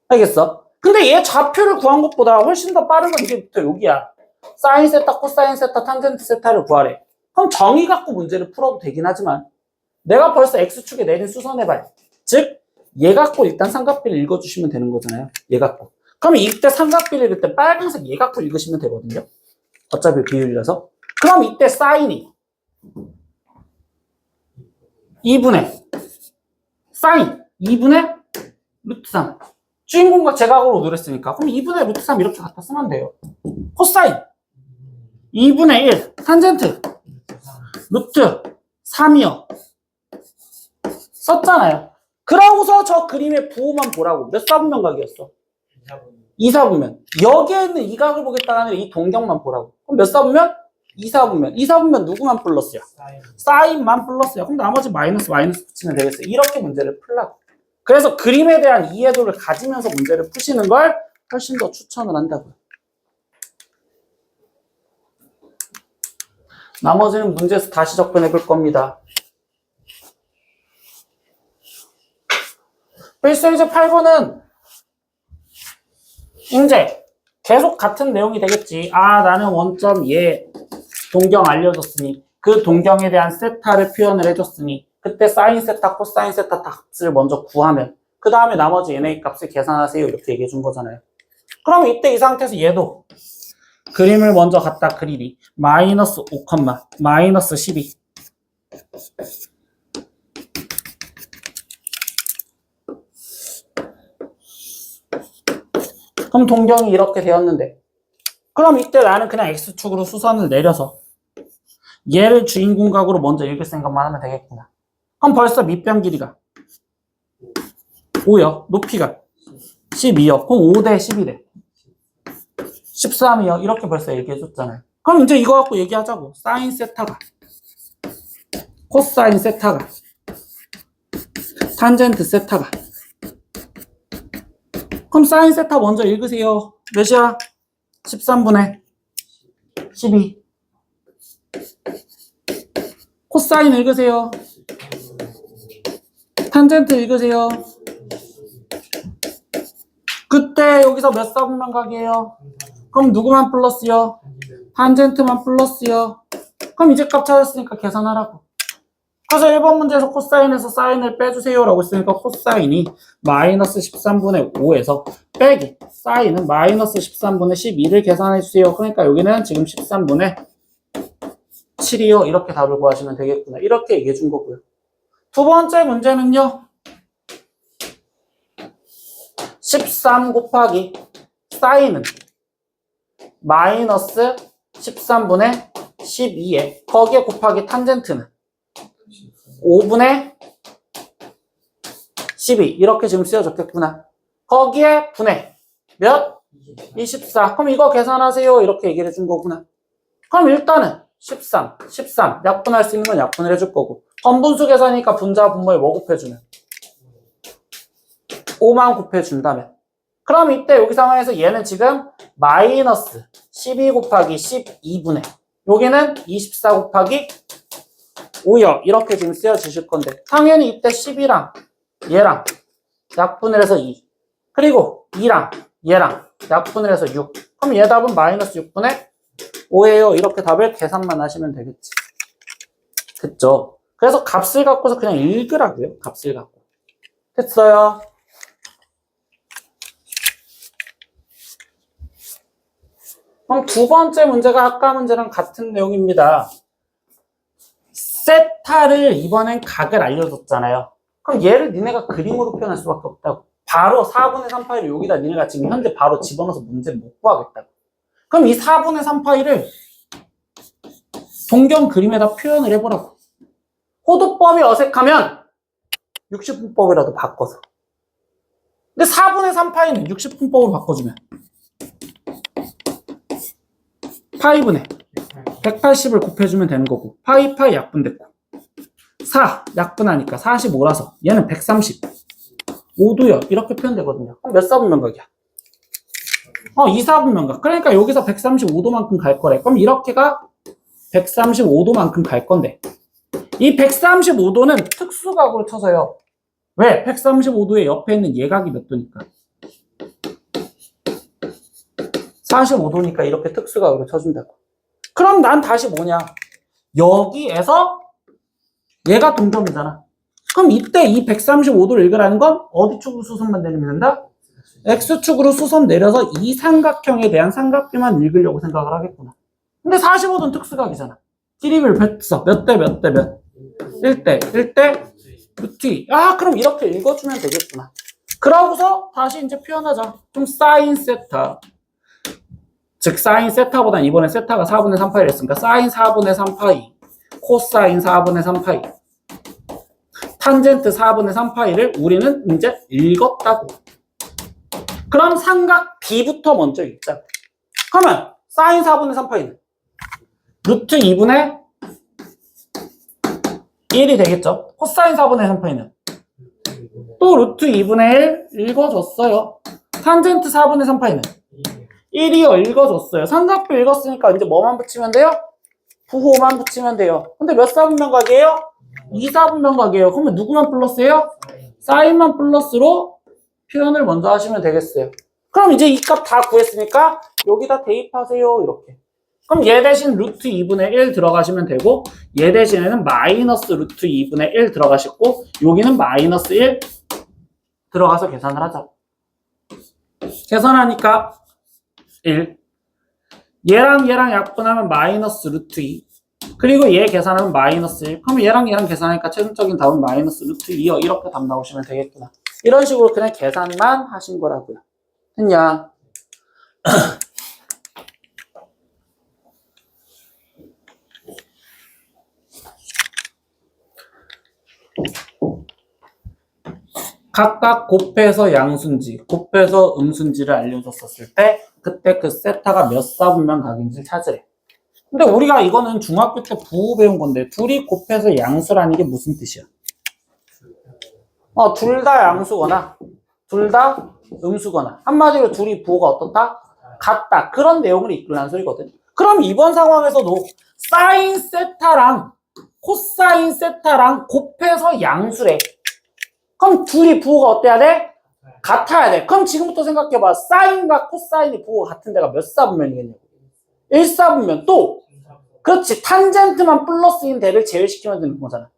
알겠어? 근데 얘 좌표를 구한 것보다 훨씬 더 빠른 건 이제부터 여기야. 사인 세타, 코사인 세타, 탄젠트 세타를 구하래. 그럼 정의 갖고 문제를 풀어도 되긴 하지만 내가 벌써 X축에 내린 수선해봐요. 즉, 얘 갖고 일단 삼각비를 읽어주시면 되는 거잖아요. 얘 갖고. 그럼 이때 삼각비를 읽을 때 빨간색 얘 갖고 읽으시면 되거든요. 어차피 비율이라서. 그럼 이때 사인이 2분의 사인 2분의 루트 3. 주인공과 제각으로 노렸으니까. 그럼 2분의 루트 3 이렇게 갖다 쓰면 돼요. 코사인 2분의 1 탄젠트 루트 3이요. 썼잖아요. 그러고서 저 그림의 부호만 보라고. 몇 사분면각이었어? 2사분면. 여기에 있는 이 각을 보겠다가 아니라 이 동경만 보라고. 그럼 몇 사분면? 2사분면. 2사분면 누구만 플러스야? 사인만 플러스야. 그럼 나머지 마이너스 붙이면 되겠어요. 이렇게 문제를 풀라고. 그래서 그림에 대한 이해도를 가지면서 문제를 푸시는 걸 훨씬 더 추천을 한다고요. 나머지는 문제에서 다시 접근해 볼 겁니다. 필수 이제 8번은 이제 계속 같은 내용이 되겠지. 아, 나는 원점 얘 동경 알려줬으니 그 동경에 대한 세타를 표현을 해줬으니 그때 사인 세타, 코사인 세타 값을 먼저 구하면 그 다음에 나머지 얘네 값을 계산하세요. 이렇게 얘기해 준 거잖아요. 그럼 이때 이 상태에서 얘도 그림을 먼저 갖다 그리리. 마이너스 5, 마이너스 12. 그럼 동경이 이렇게 되었는데 그럼 이때 나는 그냥 X축으로 수선을 내려서 얘를 주인공각으로 먼저 읽을 생각만 하면 되겠구나. 그럼 벌써 밑변 길이가 5요. 높이가 12요. 그럼 5대 12대 13이요. 이렇게 벌써 얘기해줬잖아요. 그럼 이제 이거 갖고 얘기하자고. 사인 세타가 코사인 세타가 탄젠트 세타가 그럼 사인 세타 먼저 읽으세요. 몇이야? 13분의 12. 코사인 읽으세요. 탄젠트 읽으세요. 그때 여기서 몇 사분면각이에요? 그럼 누구만 플러스요? 탄젠트만 플러스요. 그럼 이제 값 찾았으니까 계산하라고. 그래서 1번 문제에서 코사인에서 사인을 빼주세요 라고 했으니까 코사인이 마이너스 13분의 5에서 빼기 사인은 마이너스 13분의 12를 계산해 주세요. 그러니까 여기는 지금 13분의 7이요. 이렇게 답을 구하시면 되겠구나. 이렇게 얘기해 준 거고요. 두 번째 문제는요. 13 곱하기 사인은 마이너스 13분의 12에 거기에 곱하기 탄젠트는 5분의 12 이렇게 지금 쓰여졌겠구나. 거기에 분의 몇? 24. 그럼 이거 계산하세요. 이렇게 얘기를 해준 거구나. 그럼 일단은 13 약분할 수 있는 건 약분을 해줄 거고 번분수 계산이니까 분자 분모에 뭐 곱해주면 5만 곱해준다면 그럼 이때 여기 상황에서 얘는 지금 마이너스 12 곱하기 12분의 여기는 24 곱하기 5요. 이렇게 지금 쓰여주실 건데 당연히 이때 10이랑 얘랑 약분을 해서 2 그리고 2랑 얘랑 약분을 해서 6 그럼 얘 답은 마이너스 6분의 5예요. 이렇게 답을 계산만 하시면 되겠지. 됐죠? 그래서 값을 갖고서 그냥 읽으라고요. 값을 갖고. 됐어요? 그럼 두 번째 문제가 아까 문제랑 같은 내용입니다. 세타를 이번엔 각을 알려줬잖아요. 그럼 얘를 니네가 그림으로 표현할 수밖에 없다고. 바로 4분의 3 파이를 여기다 니네가 지금 현재 바로 집어넣어서 문제를 못 구하겠다고. 그럼 이 4분의 3 파이를 동경 그림에다 표현을 해보라고. 호도법이 어색하면 60분법이라도 바꿔서. 근데 4분의 3 파이는 60분법으로 바꿔주면 파이분의 180을 곱해주면 되는 거고 파이 약분됐고 4 약분하니까 45라서 얘는 130 5도요 이렇게 표현되거든요. 그럼 몇 사분면각이야? 2사분면각. 그러니까 여기서 135도만큼 갈 거래. 그럼 이렇게가 135도만큼 갈 건데 이 135도는 특수각으로 쳐서요. 왜? 135도의 옆에 있는 예각이 몇 도니까? 45도니까 이렇게 특수각으로 쳐준다고. 그럼 난 다시 뭐냐? 여기에서 얘가 동점이잖아. 그럼 이때 이 135도를 읽으라는 건 어디 축으로 수선만 내리면 된다? X축으로 수선 내려서 이 삼각형에 대한 삼각비만 읽으려고 생각을 하겠구나. 근데 45도는 특수각이잖아. 길이를 뺐어. 몇 대 몇 대 몇? 1대 1대 루트 2. 그럼 이렇게 읽어주면 되겠구나. 그러고서 다시 이제 표현하자. 좀 사인 세타. 즉 사인 세타보단 이번에 세타가 4분의 3파이를 했으니까 사인 4분의 3파이 코사인 4분의 3파이 탄젠트 4분의 3파이를 우리는 이제 읽었다고. 그럼 삼각 B부터 먼저 읽자. 그러면 사인 4분의 3파이는 루트 2분의 1이 되겠죠. 코사인 4분의 3파이는 또 루트 2분의 1 읽어줬어요. 탄젠트 4분의 3파이는 1이요. 읽어줬어요. 삼각비 읽었으니까 이제 뭐만 붙이면 돼요? 부호만 붙이면 돼요. 근데 몇 사분면각이에요? 2사분면각이에요. 그러면 누구만 플러스예요? 사인만 플러스로 표현을 먼저 하시면 되겠어요. 그럼 이제 이 값 다 구했으니까 여기다 대입하세요. 이렇게. 그럼 얘 대신 루트 2분의 1 들어가시면 되고 얘 대신에는 마이너스 루트 2분의 1 들어가시고 여기는 마이너스 1 들어가서 계산을 하자. 계산하니까 1 얘랑 약분하면 마이너스 루트 2 그리고 얘 계산하면 마이너스 1 그럼 얘랑 계산하니까 최종적인 답은 마이너스 루트 2요. 이렇게 답 나오시면 되겠구나. 이런 식으로 그냥 계산만 하신 거라고요. 됐냐? 각각 곱해서 양수인지 곱해서 음수인지를 알려줬었을 때 그때 그 세타가 몇 사분면각인지 찾으래. 근데 우리가 이거는 중학교 때 부호 배운 건데 둘이 곱해서 양수라는 게 무슨 뜻이야? 둘 다 양수거나 둘 다 음수거나 한마디로 둘이 부호가 어떻다? 같다. 그런 내용을 이끌라는 소리거든. 그럼 이번 상황에서도 사인 세타랑 코사인 세타랑 곱해서 양수래. 그럼 둘이 부호가 어때야 돼? 같아야 돼. 그럼 지금부터 생각해봐. 사인과 코사인이 부호가 같은 데가 몇 사분면이겠냐고. 1사분면. 또 그렇지. 탄젠트만 플러스인 데를 제외시키면 되는 거잖아.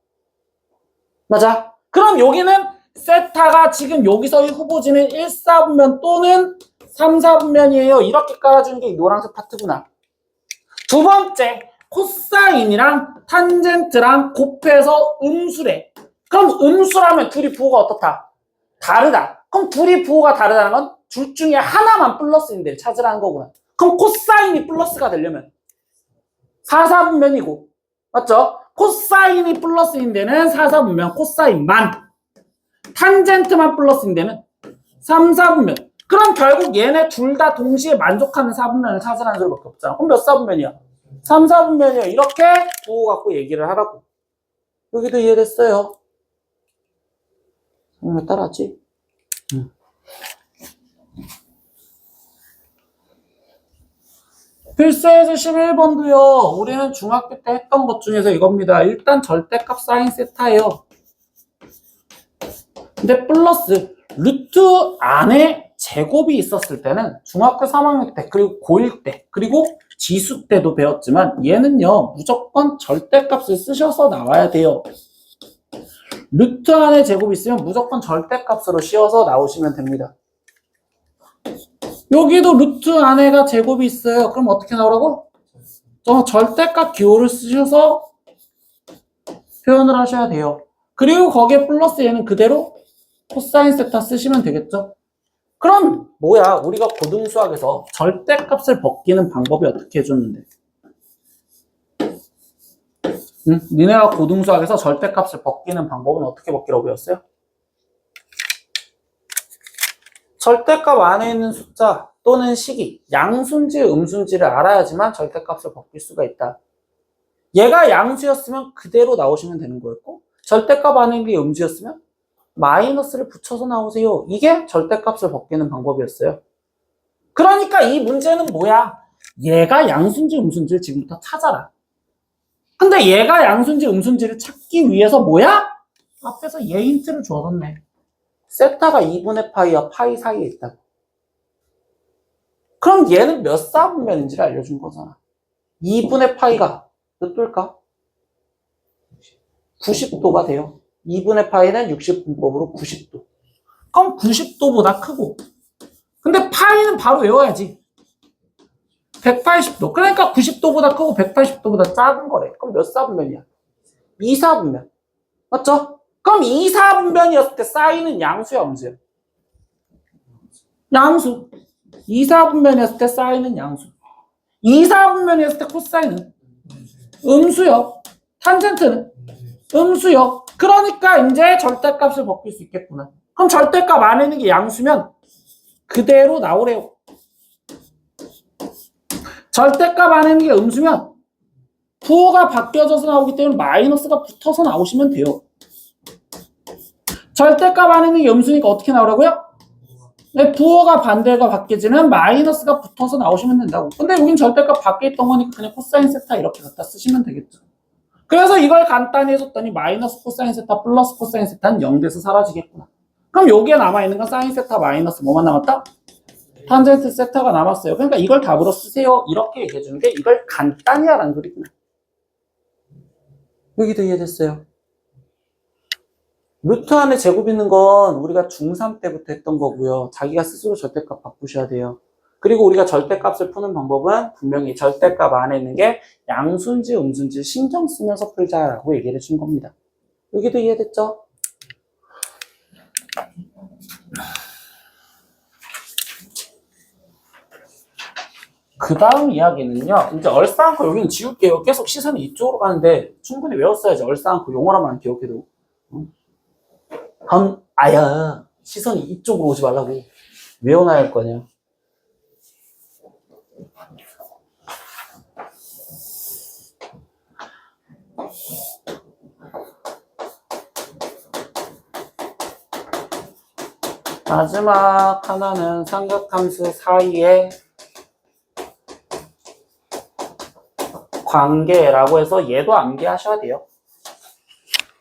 맞아? 그럼 여기는 세타가 지금 여기서의 후보지는 1사분면 또는 3사분면이에요. 이렇게 깔아주는 게 이 노란색 파트구나. 두 번째, 코사인이랑 탄젠트랑 곱해서 음수래. 그럼 음수라면 둘이 부호가 어떻다? 다르다. 그럼 둘이 부호가 다르다는 건 둘 중에 하나만 플러스인 데를 찾으라는 거구나. 그럼 코사인이 플러스가 되려면 4사분면이고 맞죠? 코사인이 플러스인 데는 4사분면 코사인만 탄젠트만 플러스인 데는 3사분면. 그럼 결국 얘네 둘 다 동시에 만족하는 사분면을 찾으라는 소리밖에 없잖아. 그럼 몇 사분면이야? 3사분면이야. 이렇게 부호 갖고 얘기를 하라고. 여기도 이해됐어요? 왜 따라하지? 필수에서 11번도요. 우리는 중학교 때 했던 것 중에서 이겁니다. 일단 절대값 사인 세타예요. 근데 플러스 루트 안에 제곱이 있었을 때는 중학교 3학년 때 그리고 고1 때 그리고 지수 때도 배웠지만 얘는요 무조건 절대값을 쓰셔서 나와야 돼요. 루트 안에 제곱이 있으면 무조건 절대값으로 씌워서 나오시면 됩니다. 여기도 루트 안에가 제곱이 있어요. 그럼 어떻게 나오라고? 절대값 기호를 쓰셔서 표현을 하셔야 돼요. 그리고 거기에 플러스 얘는 그대로 코사인 세타 쓰시면 되겠죠? 그럼 뭐야? 우리가 고등수학에서 절대값을 벗기는 방법이 어떻게 해줬는데? 응? 니네가 고등수학에서 절대값을 벗기는 방법은 어떻게 벗기라고 배웠어요? 절대값 안에 있는 숫자 또는 식이 양수인지 음수인지를 알아야지만 절대값을 벗길 수가 있다. 얘가 양수였으면 그대로 나오시면 되는 거였고 절대값 안에 있는 게 음수였으면 마이너스를 붙여서 나오세요. 이게 절대값을 벗기는 방법이었어요. 그러니까 이 문제는 뭐야? 얘가 양수인지 음수인지를 지금부터 찾아라. 근데 얘가 양수인지 음수인지를 찾기 위해서 뭐야? 앞에서 얘 힌트를 줘줬네. 세타가 2분의 파이와 파이 사이에 있다고. 그럼 얘는 몇 사분면인지를 알려준 거잖아. 2분의 파이가 몇 도일까? 90도가 돼요. 2분의 파이는 60분법으로 90도. 그럼 90도보다 크고. 근데 파이는 바로 외워야지. 180도. 그러니까 90도보다 크고 180도보다 작은 거래. 그럼 몇 사분면이야? 2사분면. 맞죠? 그럼 2사분면이었을 때 사인은 양수야, 음수야? 양수. 2사분면이었을 때 사인은 양수. 2사분면이었을 때 코사인은 음수요. 탄젠트는 음수요. 그러니까 이제 절대값을 벗길 수 있겠구나. 그럼 절대값 안에 있는 게 양수면 그대로 나오래요. 절대값 안에 있는 게 음수면 부호가 바뀌어져서 나오기 때문에 마이너스가 붙어서 나오시면 돼요. 절대값 안에 있는 게 음수니까 어떻게 나오라고요? 네, 부호가 반대가 바뀌어지면 마이너스가 붙어서 나오시면 된다고. 근데 여긴 절대값 밖에 있던 거니까 그냥 코사인 세타 이렇게 갖다 쓰시면 되겠죠. 그래서 이걸 간단히 해줬더니 마이너스 코사인 세타 플러스 코사인 세타는 0돼서 사라지겠구나. 그럼 여기에 남아있는 건 사인 세타 마이너스 뭐만 남았다? 탄젠트 세타가 남았어요. 그러니까 이걸 답으로 쓰세요. 이렇게 얘기해주는 게 이걸 간단히 하라는 소리구나. 여기도 이해됐어요? 루트 안에 제곱 있는 건 우리가 중3 때부터 했던 거고요. 자기가 스스로 절대값 바꾸셔야 돼요. 그리고 우리가 절대값을 푸는 방법은 분명히 절대값 안에 있는 게 양수인지 음수인지 신경 쓰면서 풀자라고 얘기를 해준 겁니다. 여기도 이해됐죠? 그 다음 이야기는요. 이제 얼싸안고 여기는 지울게요. 계속 시선이 이쪽으로 가는데 충분히 외웠어야지. 얼싸안고 용어라만 기억해도. 아야 시선이 이쪽으로 오지 말라고 외워놔야 할 거 아니야. 마지막 하나는 삼각함수 사이의 관계라고 해서 얘도 암기하셔야 돼요.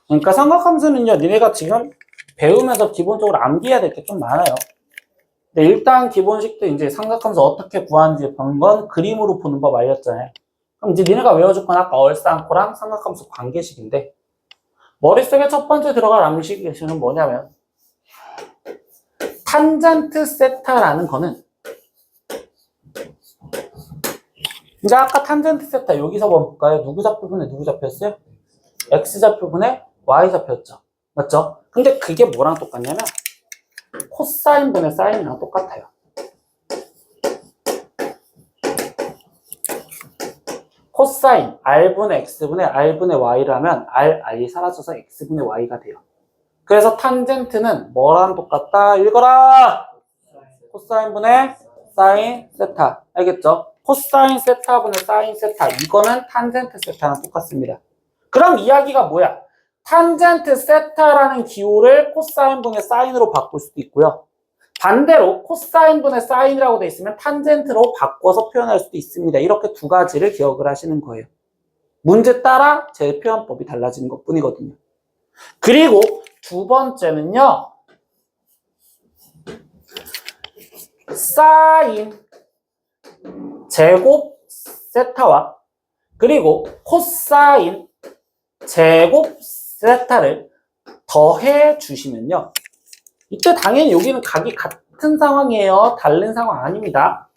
그러니까 삼각함수는요, 니네가 지금 배우면서 기본적으로 암기해야 될 게 좀 많아요. 근데 일단 기본식도 이제 삼각함수 어떻게 구하는지 본 건 그림으로 보는 법 알렸잖아요. 그럼 이제 니네가 외워줄 건 아까 얼싸안고랑 삼각함수 관계식인데, 머릿속에 첫 번째 들어갈 암시는 뭐냐면, 탄젠트 세타라는 거는, 이제 아까 탄젠트 세타 여기서 볼까요? 누구 좌표분에 누구 좌표였어요? X좌표분에 Y좌표였죠. 맞죠? 근데 그게 뭐랑 똑같냐면 코사인분의 사인이랑 똑같아요. 코사인 R분의 X분의 R분의 Y라면 R이 사라져서 X분의 Y가 돼요. 그래서 탄젠트는 뭐랑 똑같다? 읽어라! 코사인분의 사인 세타. 알겠죠? 코사인 세타분의 사인 세타. 이거는 탄젠트 세타랑 똑같습니다. 그럼 이야기가 뭐야? 탄젠트 세타라는 기호를 코사인분의 사인으로 바꿀 수도 있고요. 반대로 코사인분의 사인이라고 돼 있으면 탄젠트로 바꿔서 표현할 수도 있습니다. 이렇게 두 가지를 기억을 하시는 거예요. 문제 따라 제 표현법이 달라지는 것 뿐이거든요. 그리고 두 번째는요. 사인 제곱 세타와 그리고 코사인 제곱 세타를 더해 주시면요. 이때 당연히 여기는 각이 같은 상황이에요. 다른 상황 아닙니다.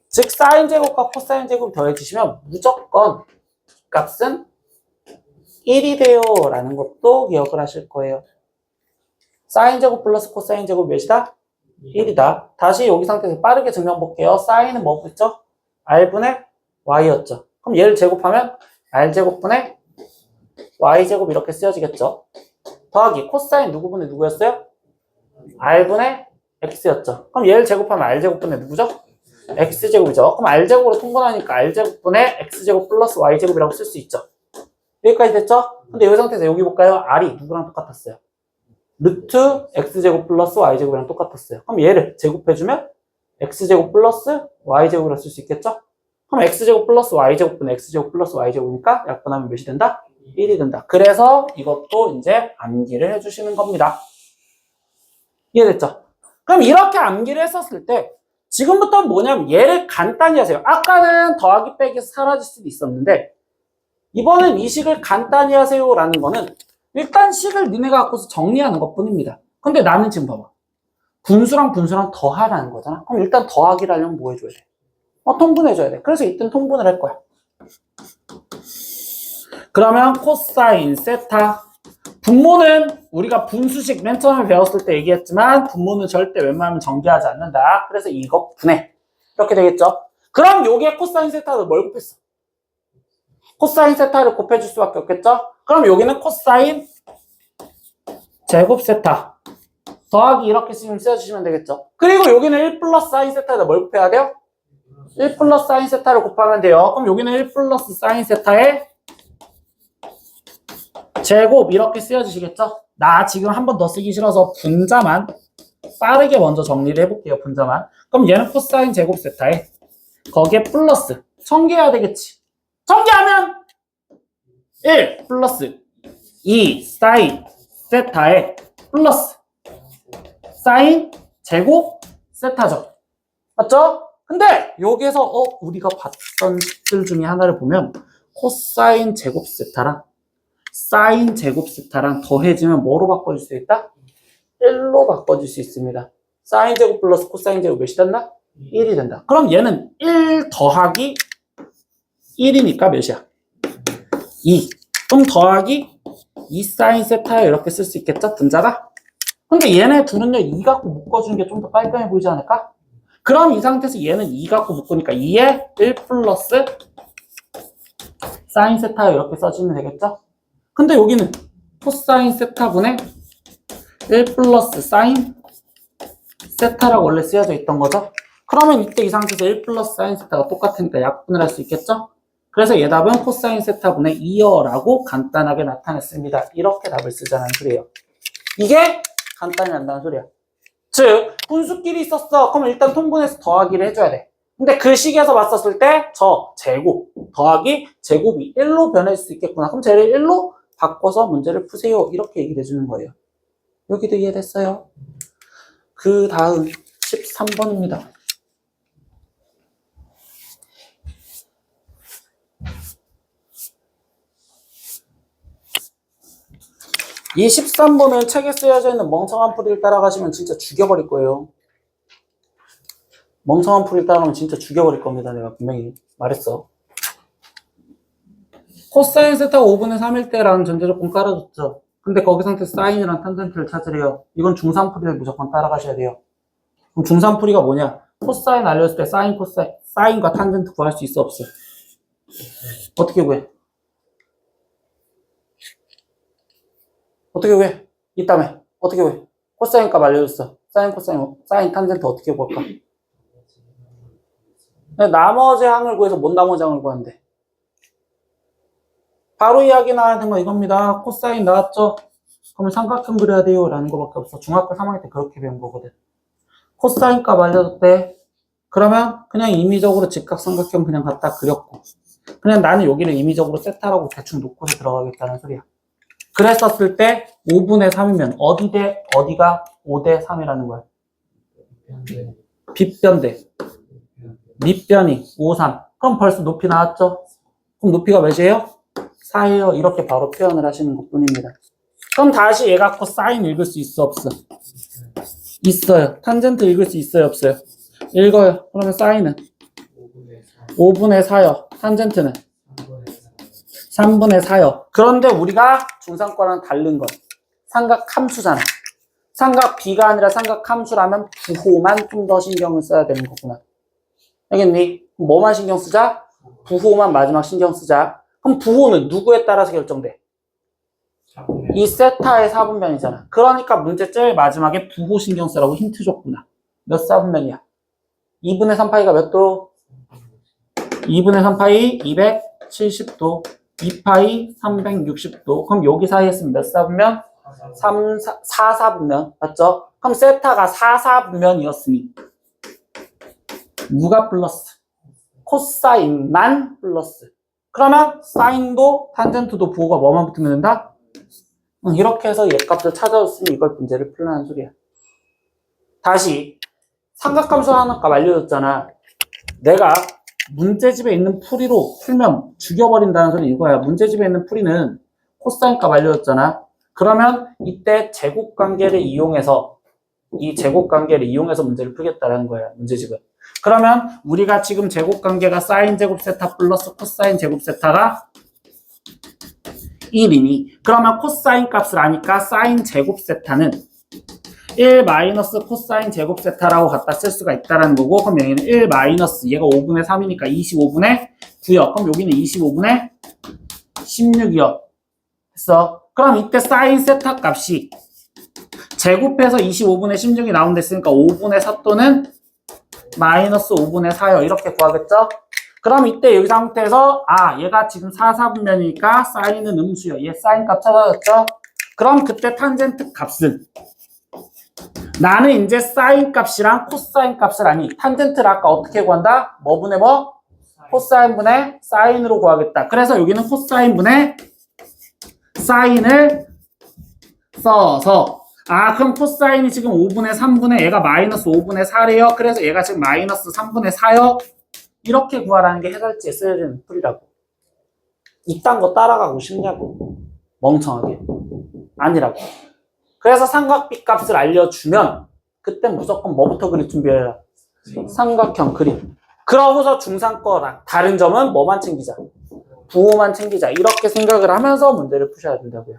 즉 사인 제곱과 코사인 제곱 더해 주시면 무조건 값은 1이 돼요 라는 것도 기억을 하실 거예요. 사인 제곱 플러스 코사인 제곱 몇이다? 1이다. 다시 여기 상태에서 빠르게 증명 볼게요. 사인은 뭐였죠? r분의 y였죠. 그럼 얘를 제곱하면 r제곱분의 y제곱 이렇게 쓰여지겠죠. 더하기 코사인 누구분의 누구였어요? r분의 x였죠. 그럼 얘를 제곱하면 r제곱분의 누구죠? x제곱이죠. 그럼 r제곱으로 통분하니까 r제곱분의 x제곱 플러스 y제곱이라고 쓸 수 있죠. 여기까지 됐죠? 근데 이 상태에서 여기 볼까요? r이 누구랑 똑같았어요? 루트 x제곱 플러스 y제곱이랑 똑같았어요. 그럼 얘를 제곱해주면 x제곱 플러스 y제곱이라고 쓸 수 있겠죠? 그럼 x제곱 플러스 y제곱분의 x제곱 플러스 y제곱이니까 약분하면 몇이 된다? 1이 된다. 그래서 이것도 이제 암기를 해주시는 겁니다. 이해됐죠? 그럼 이렇게 암기를 했었을 때 지금부터는 뭐냐면 얘를 간단히 하세요. 아까는 더하기 빼기에서 사라질 수도 있었는데 이번엔 이 식을 간단히 하세요 라는 거는 일단 식을 니네가 갖고서 정리하는 것 뿐입니다. 근데 나는 지금 봐봐. 분수랑 분수랑 더하라는 거잖아. 그럼 일단 더하기를 하려면 뭐 해줘야 돼? 통분해줘야 돼. 그래서 이땐 통분을 할 거야. 그러면 코사인 세타 분모는 우리가 분수식 맨 처음에 배웠을 때 얘기했지만 분모는 절대 웬만하면 전개하지 않는다. 그래서 이거 분해 이렇게 되겠죠. 그럼 여기에 코사인 세타를 뭘 곱했어? 코사인 세타를 곱해줄 수밖에 없겠죠. 그럼 여기는 코사인 제곱 세타 더하기 이렇게 써주시면 되겠죠. 그리고 여기는 1 플러스 사인 세타에다 뭘 곱해야 돼요? 1 플러스 사인 세타를 곱하면 돼요. 그럼 여기는 1 플러스 사인 세타에 제곱 이렇게 쓰여주시겠죠? 나 지금 한 번 더 쓰기 싫어서 분자만 빠르게 먼저 정리를 해볼게요. 분자만. 그럼 얘는 코사인 제곱 세타에 거기에 플러스 전개해야 되겠지. 전개하면 1 플러스 2 사인 세타에 플러스 사인 제곱 세타죠. 맞죠? 근데 여기에서 우리가 봤던 식들 중에 하나를 보면 코사인 제곱 세타랑 사인 제곱 세타랑 더해지면 뭐로 바꿔줄 수 있다? 1로 바꿔줄 수 있습니다. 사인 제곱 플러스 코사인 제곱 몇이 된다? 1이 된다. 그럼 얘는 1 더하기 1이니까 몇이야? 2. 그럼 더하기 2 사인 세타에 이렇게 쓸 수 있겠죠? 분자가? 근데 얘네 둘은요 2 갖고 묶어주는 게 좀 더 깔끔해 보이지 않을까? 그럼 이 상태에서 얘는 2 갖고 묶으니까 2에 1 플러스 사인 세타에 이렇게 써주면 되겠죠? 근데 여기는 코사인 세타분의 1 플러스 사인 세타라고 원래 쓰여져 있던 거죠? 그러면 이때 이 상태에서 1 플러스 사인 세타가 똑같으니까 약분을 할 수 있겠죠? 그래서 얘 답은 코사인 세타분의 2여라고 간단하게 나타냈습니다. 이렇게 답을 쓰자는 소리예요. 이게 간단히 한다는 소리야. 즉 분수끼리 있었어. 그럼 일단 통분해서 더하기를 해줘야 돼. 근데 그 식에서 봤었을 때 저 제곱 더하기 제곱이 1로 변할 수 있겠구나. 그럼 쟤를 1로 바꿔서 문제를 푸세요. 이렇게 얘기를 해주는 거예요. 여기도 이해됐어요? 그 다음 13번입니다. 이 13번은 책에 쓰여져 있는 멍청한 풀이를 따라가시면 진짜 죽여버릴 거예요. 멍청한 풀이를 따라가면 진짜 죽여버릴 겁니다. 내가 분명히 말했어. 코사인 세타가 5분의 3일 때라는 전제조건 깔아줬죠. 근데 거기 상태에서 사인이랑 탄젠트를 찾으래요. 이건 중산풀이를 무조건 따라가셔야 돼요. 그럼 중산풀이가 뭐냐? 코사인 알려줬을 때 사인, 코사인, 사인과 탄젠트 구할 수 있어 없어? 어떻게 구해? 어떻게 구해? 이따며 어떻게 구해? 코사인 값 알려줬어. 사인, 코사인, 사인, 탄젠트 어떻게 구할까? 나머지 항을 구해서 뭔 나머지 항을 구하는데? 바로 이야기 나와야 되는 거 이겁니다. 코사인 나왔죠? 그러면 삼각형 그려야 돼요 라는 거밖에 없어. 중학교 3학년 때 그렇게 배운 거거든. 코사인 값 알려줬대. 그러면 그냥 임의적으로 직각삼각형 그냥 갖다 그렸고, 그냥 나는 여기를 임의적으로 세타라고 대충 놓고서 들어가겠다는 소리야. 그랬었을 때 5분의 3이면 어디 대 어디가 5대 3이라는 거야. 빗변대. 밑변이 5, 3. 그럼 벌써 높이 나왔죠? 그럼 높이가 몇이에요? 4예요. 이렇게 바로 표현을 하시는 것 뿐입니다. 그럼 다시 얘 갖고 사인 읽을 수 있어, 없어? 있어요. 탄젠트 읽을 수 있어요, 없어요? 읽어요. 그러면 사인은 5분의 4요. 탄젠트는 3분의 4요. 그런데 우리가 중3거랑 다른 건 삼각함수잖아. 삼각 B가 아니라 삼각함수라면 부호만 좀 더 신경을 써야 되는 거구나. 알겠니? 뭐만 신경 쓰자? 부호만 마지막 신경 쓰자. 그럼 부호는 누구에 따라서 결정돼? 이 세타의 4분면이잖아. 그러니까 문제 제일 마지막에 부호 신경 쓰라고 힌트 줬구나. 몇 4분면이야? 2분의 3파이가 몇 도? 2분의 3파이 270도. 2파이 360도. 그럼 여기 사이에 있으면 몇 4분면? 4, 4분면. 맞죠? 그럼 세타가 4, 4분면이었으니 누가 플러스? 코사인만 플러스. 그러면 사인도 탄젠트도 부호가 뭐만 붙으면 된다? 이렇게 해서 얘 값을 찾아줬으니 이걸 문제를 풀라는 소리야. 다시 삼각함수 하나 값 알려줬잖아. 내가 문제집에 있는 풀이로 풀면 죽여버린다는 소리 이거야. 문제집에 있는 풀이는 코사인 값 알려줬잖아. 그러면 이때 제곱관계를 이용해서 이 제곱관계를 이용해서 문제를 풀겠다는 거야. 문제집은. 그러면 우리가 지금 제곱관계가 사인 제곱 세타 플러스 코사인 제곱 세타가 1이니 그러면 코사인 값을 아니까 사인 제곱 세타는 1 마이너스 코사인 제곱 세타라고 갖다 쓸 수가 있다는 거고, 그럼 여기는 1 마이너스 얘가 5분의 3이니까 25분의 9요. 그럼 여기는 25분의 16이요. 됐어. 그럼 이때 사인 세타 값이 제곱해서 25분의 16이 나온다 했으니까 5분의 4 또는 마이너스 5분의 4요. 이렇게 구하겠죠? 그럼 이때 여기 상태에서 얘가 지금 4, 4분면이니까 사인은 음수요. 얘 사인 값 찾아졌죠? 그럼 그때 탄젠트 값은 나는 이제 사인 값이랑 코사인 값을 아니 탄젠트를 아까 어떻게 구한다? 뭐분의 뭐? 코사인 분의 사인으로 구하겠다. 그래서 여기는 코사인 분의 사인을 써서 그럼 코사인이 지금 5분의 3분의 얘가 마이너스 5분의 4래요. 그래서 얘가 지금 마이너스 3분의 4요. 이렇게 구하라는 게 해설지에 쓰여지는 풀이라고. 이딴 거 따라가고 싶냐고. 멍청하게. 아니라고. 그래서 삼각비 값을 알려주면 그때 무조건 뭐부터 그릴 준비해야? 삼각형 그림. 그러고서 중3 거랑 다른 점은 뭐만 챙기자? 부호만 챙기자. 이렇게 생각을 하면서 문제를 푸셔야 된다고요.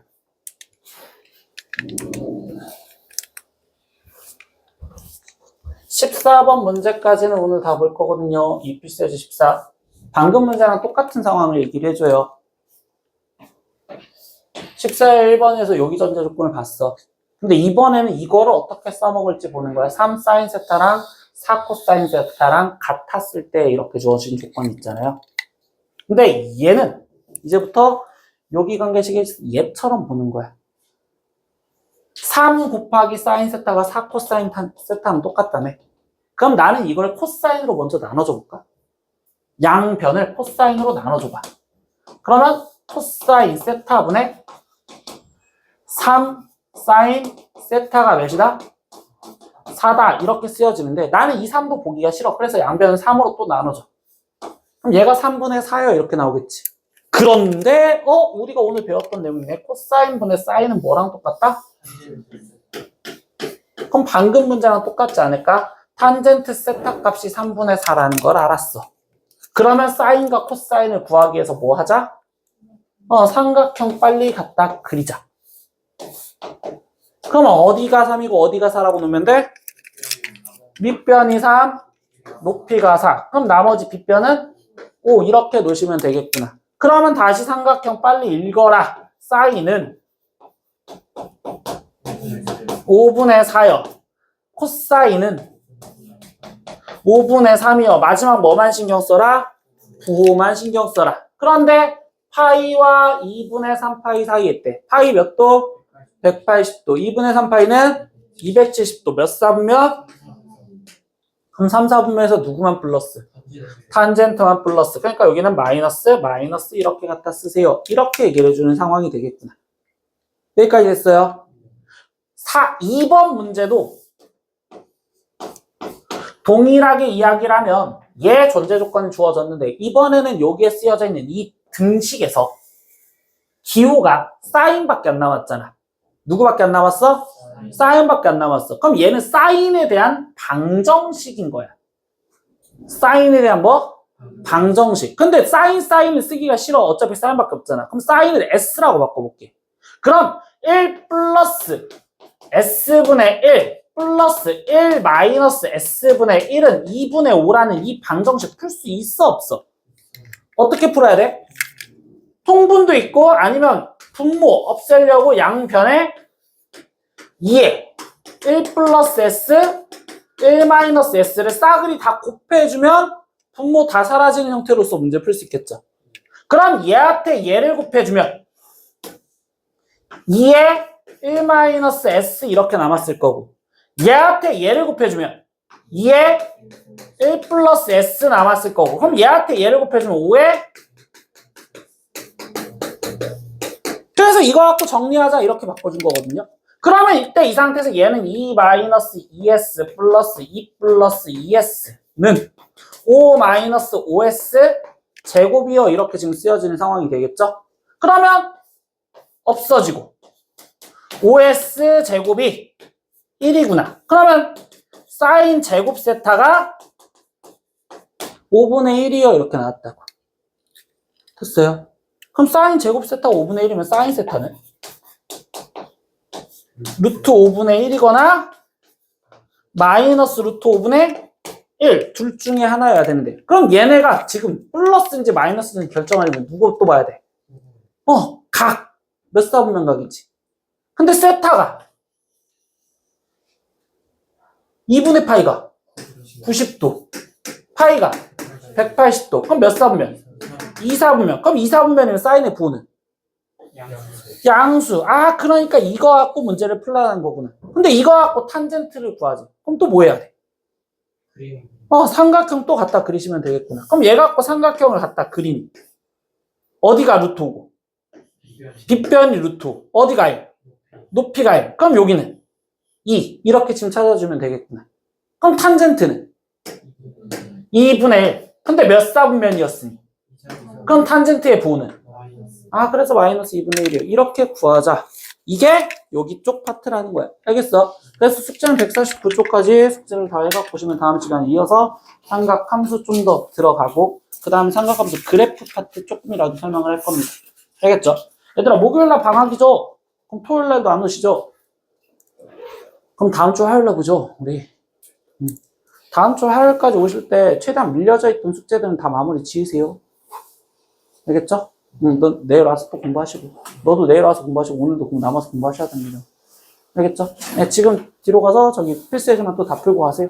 14번 문제까지는 오늘 다 볼 거거든요. 이 필수예제 14. 방금 문제랑 똑같은 상황을 얘기를 해줘요. 14의 1번에서 여기 전제 조건을 봤어. 근데 이번에는 이거를 어떻게 써먹을지 보는 거야. 3 사인 세타랑 4 코사인 세타랑 같았을 때 이렇게 주어진 조건이 있잖아요. 근데 얘는 이제부터 여기 관계식이 얘처럼 보는 거야. 3 곱하기 사인 세타가 4 코사인 세타는 똑같다며. 그럼 나는 이걸 코사인으로 먼저 나눠줘 볼까? 양변을 코사인으로 나눠줘봐. 그러면 코사인 세타분의 3 사인 세타가 몇이다? 4다. 이렇게 쓰여지는데 나는 이 3도 보기가 싫어. 그래서 양변을 3으로 또 나눠줘. 그럼 얘가 3분의 4요. 이렇게 나오겠지. 그런데 우리가 오늘 배웠던 내용이네. 코사인분의 사인은 뭐랑 똑같다? 그럼 방금 문제랑 똑같지 않을까? 탄젠트 세타 값이 3분의 4라는 걸 알았어. 그러면 사인과 코사인을 구하기 위해서 뭐 하자? 삼각형 빨리 갖다 그리자. 그러면 어디가 3이고 어디가 4라고 놓으면 돼? 밑변이 3, 높이가 4. 그럼 나머지 빗변은 5 이렇게 놓으시면 되겠구나. 그러면 다시 삼각형 빨리 읽어라. 사인은 5분의 4요. 코사인은 5분의 3이요. 마지막 뭐만 신경 써라? 부호만 신경 써라. 그런데 파이와 2분의 3파이 사이에 있대. 파이 몇 도? 180도. 2분의 3파이는 270도. 몇 4분면? 그럼 3, 4분면에서 누구만 플러스? 탄젠트만 플러스. 그러니까 여기는 마이너스, 마이너스 이렇게 갖다 쓰세요. 이렇게 얘기를 해주는 상황이 되겠구나. 여기까지 됐어요. 2번 문제도 동일하게 이야기를 하면 얘 존재 조건이 주어졌는데 이번에는 여기에 쓰여져 있는 이 등식에서 기호가 사인밖에 안 남았잖아. 누구밖에 안 남았어? 사인밖에 안 남았어. 그럼 얘는 사인에 대한 방정식인 거야. 사인에 대한 뭐? 방정식. 근데 사인을 쓰기가 싫어. 어차피 사인밖에 없잖아. 그럼 사인을 S라고 바꿔볼게. 그럼 1 플러스 S분의 1 플러스 1 마이너스 S분의 1은 2분의 5라는 이 방정식 풀 수 있어 없어? 어떻게 풀어야 돼? 통분도 있고 아니면 분모 없애려고 양변에 2에 1 플러스 S 1 마이너스 S를 싸그리 다 곱해주면 분모 다 사라지는 형태로서 문제 풀 수 있겠죠. 그럼 얘한테 얘를 곱해주면 2에 1 마이너스 S 이렇게 남았을 거고 얘한테 얘를 곱해주면 2에 1 플러스 S 남았을 거고 그럼 얘한테 얘를 곱해주면 5에 그래서 이거 갖고 정리하자 이렇게 바꿔준 거거든요. 그러면 이때 이 상태에서 얘는 2 마이너스 2S 플러스 2 플러스 2S는 5 마이너스 5S 제곱이요 이렇게 지금 쓰여지는 상황이 되겠죠. 그러면 없어지고 5S 제곱이 1이구나. 그러면 사인 제곱 세타가 5분의 1이요 이렇게 나왔다고. 됐어요? 그럼 사인 제곱 세타가 5분의 1이면 사인 세타는 루트 5분의 1이거나 마이너스 루트 5분의 1 둘 중에 하나여야 되는데 그럼 얘네가 지금 플러스인지 마이너스인지 결정하려면 누구 또 봐야 돼? 각 몇 사분면 각이지? 근데 세타가 2분의 파이가 90도 파이가 180도 그럼 몇 사분면? 2사분면 그럼 2사분면이면 사인의 부호는? 양수. 아 그러니까 이거 갖고 문제를 풀라는 거구나. 근데 이거 갖고 탄젠트를 구하지. 그럼 또 뭐 해야 돼? 삼각형 또 갖다 그리시면 되겠구나. 그럼 얘 갖고 삼각형을 갖다 그리니 어디가 루트고 빗변이 루트 어디가 1? 높이가 1. 그럼 여기는 2 이렇게 지금 찾아주면 되겠구나. 그럼 탄젠트는 2분의 1. 근데 몇 사분면이었으니? 그럼 탄젠트의 부호는? 그래서 마이너스 2분의 1이에요. 이렇게 구하자. 이게 여기 쪽 파트라는 거야. 알겠어? 그래서 숙제는 149쪽까지 숙제를 다 해갖고 보시면 다음 시간에 이어서 삼각함수 좀 더 들어가고 그 다음에 삼각함수 그래프 파트 조금이라도 설명을 할 겁니다. 알겠죠? 얘들아 목요일날 방학이죠? 그럼 토요일날도 안 오시죠? 그럼 다음 주 화요일날 보죠 우리. 다음 주 화요일까지 오실 때 최대한 밀려져 있던 숙제들은 다 마무리 지으세요. 알겠죠? 너 내일 와서 또 공부하시고 너도 내일 와서 공부하시고 오늘도 남아서 공부하셔야 됩니다. 알겠죠? 네, 지금 뒤로 가서 저기 필수예제만 또 다 풀고 가세요.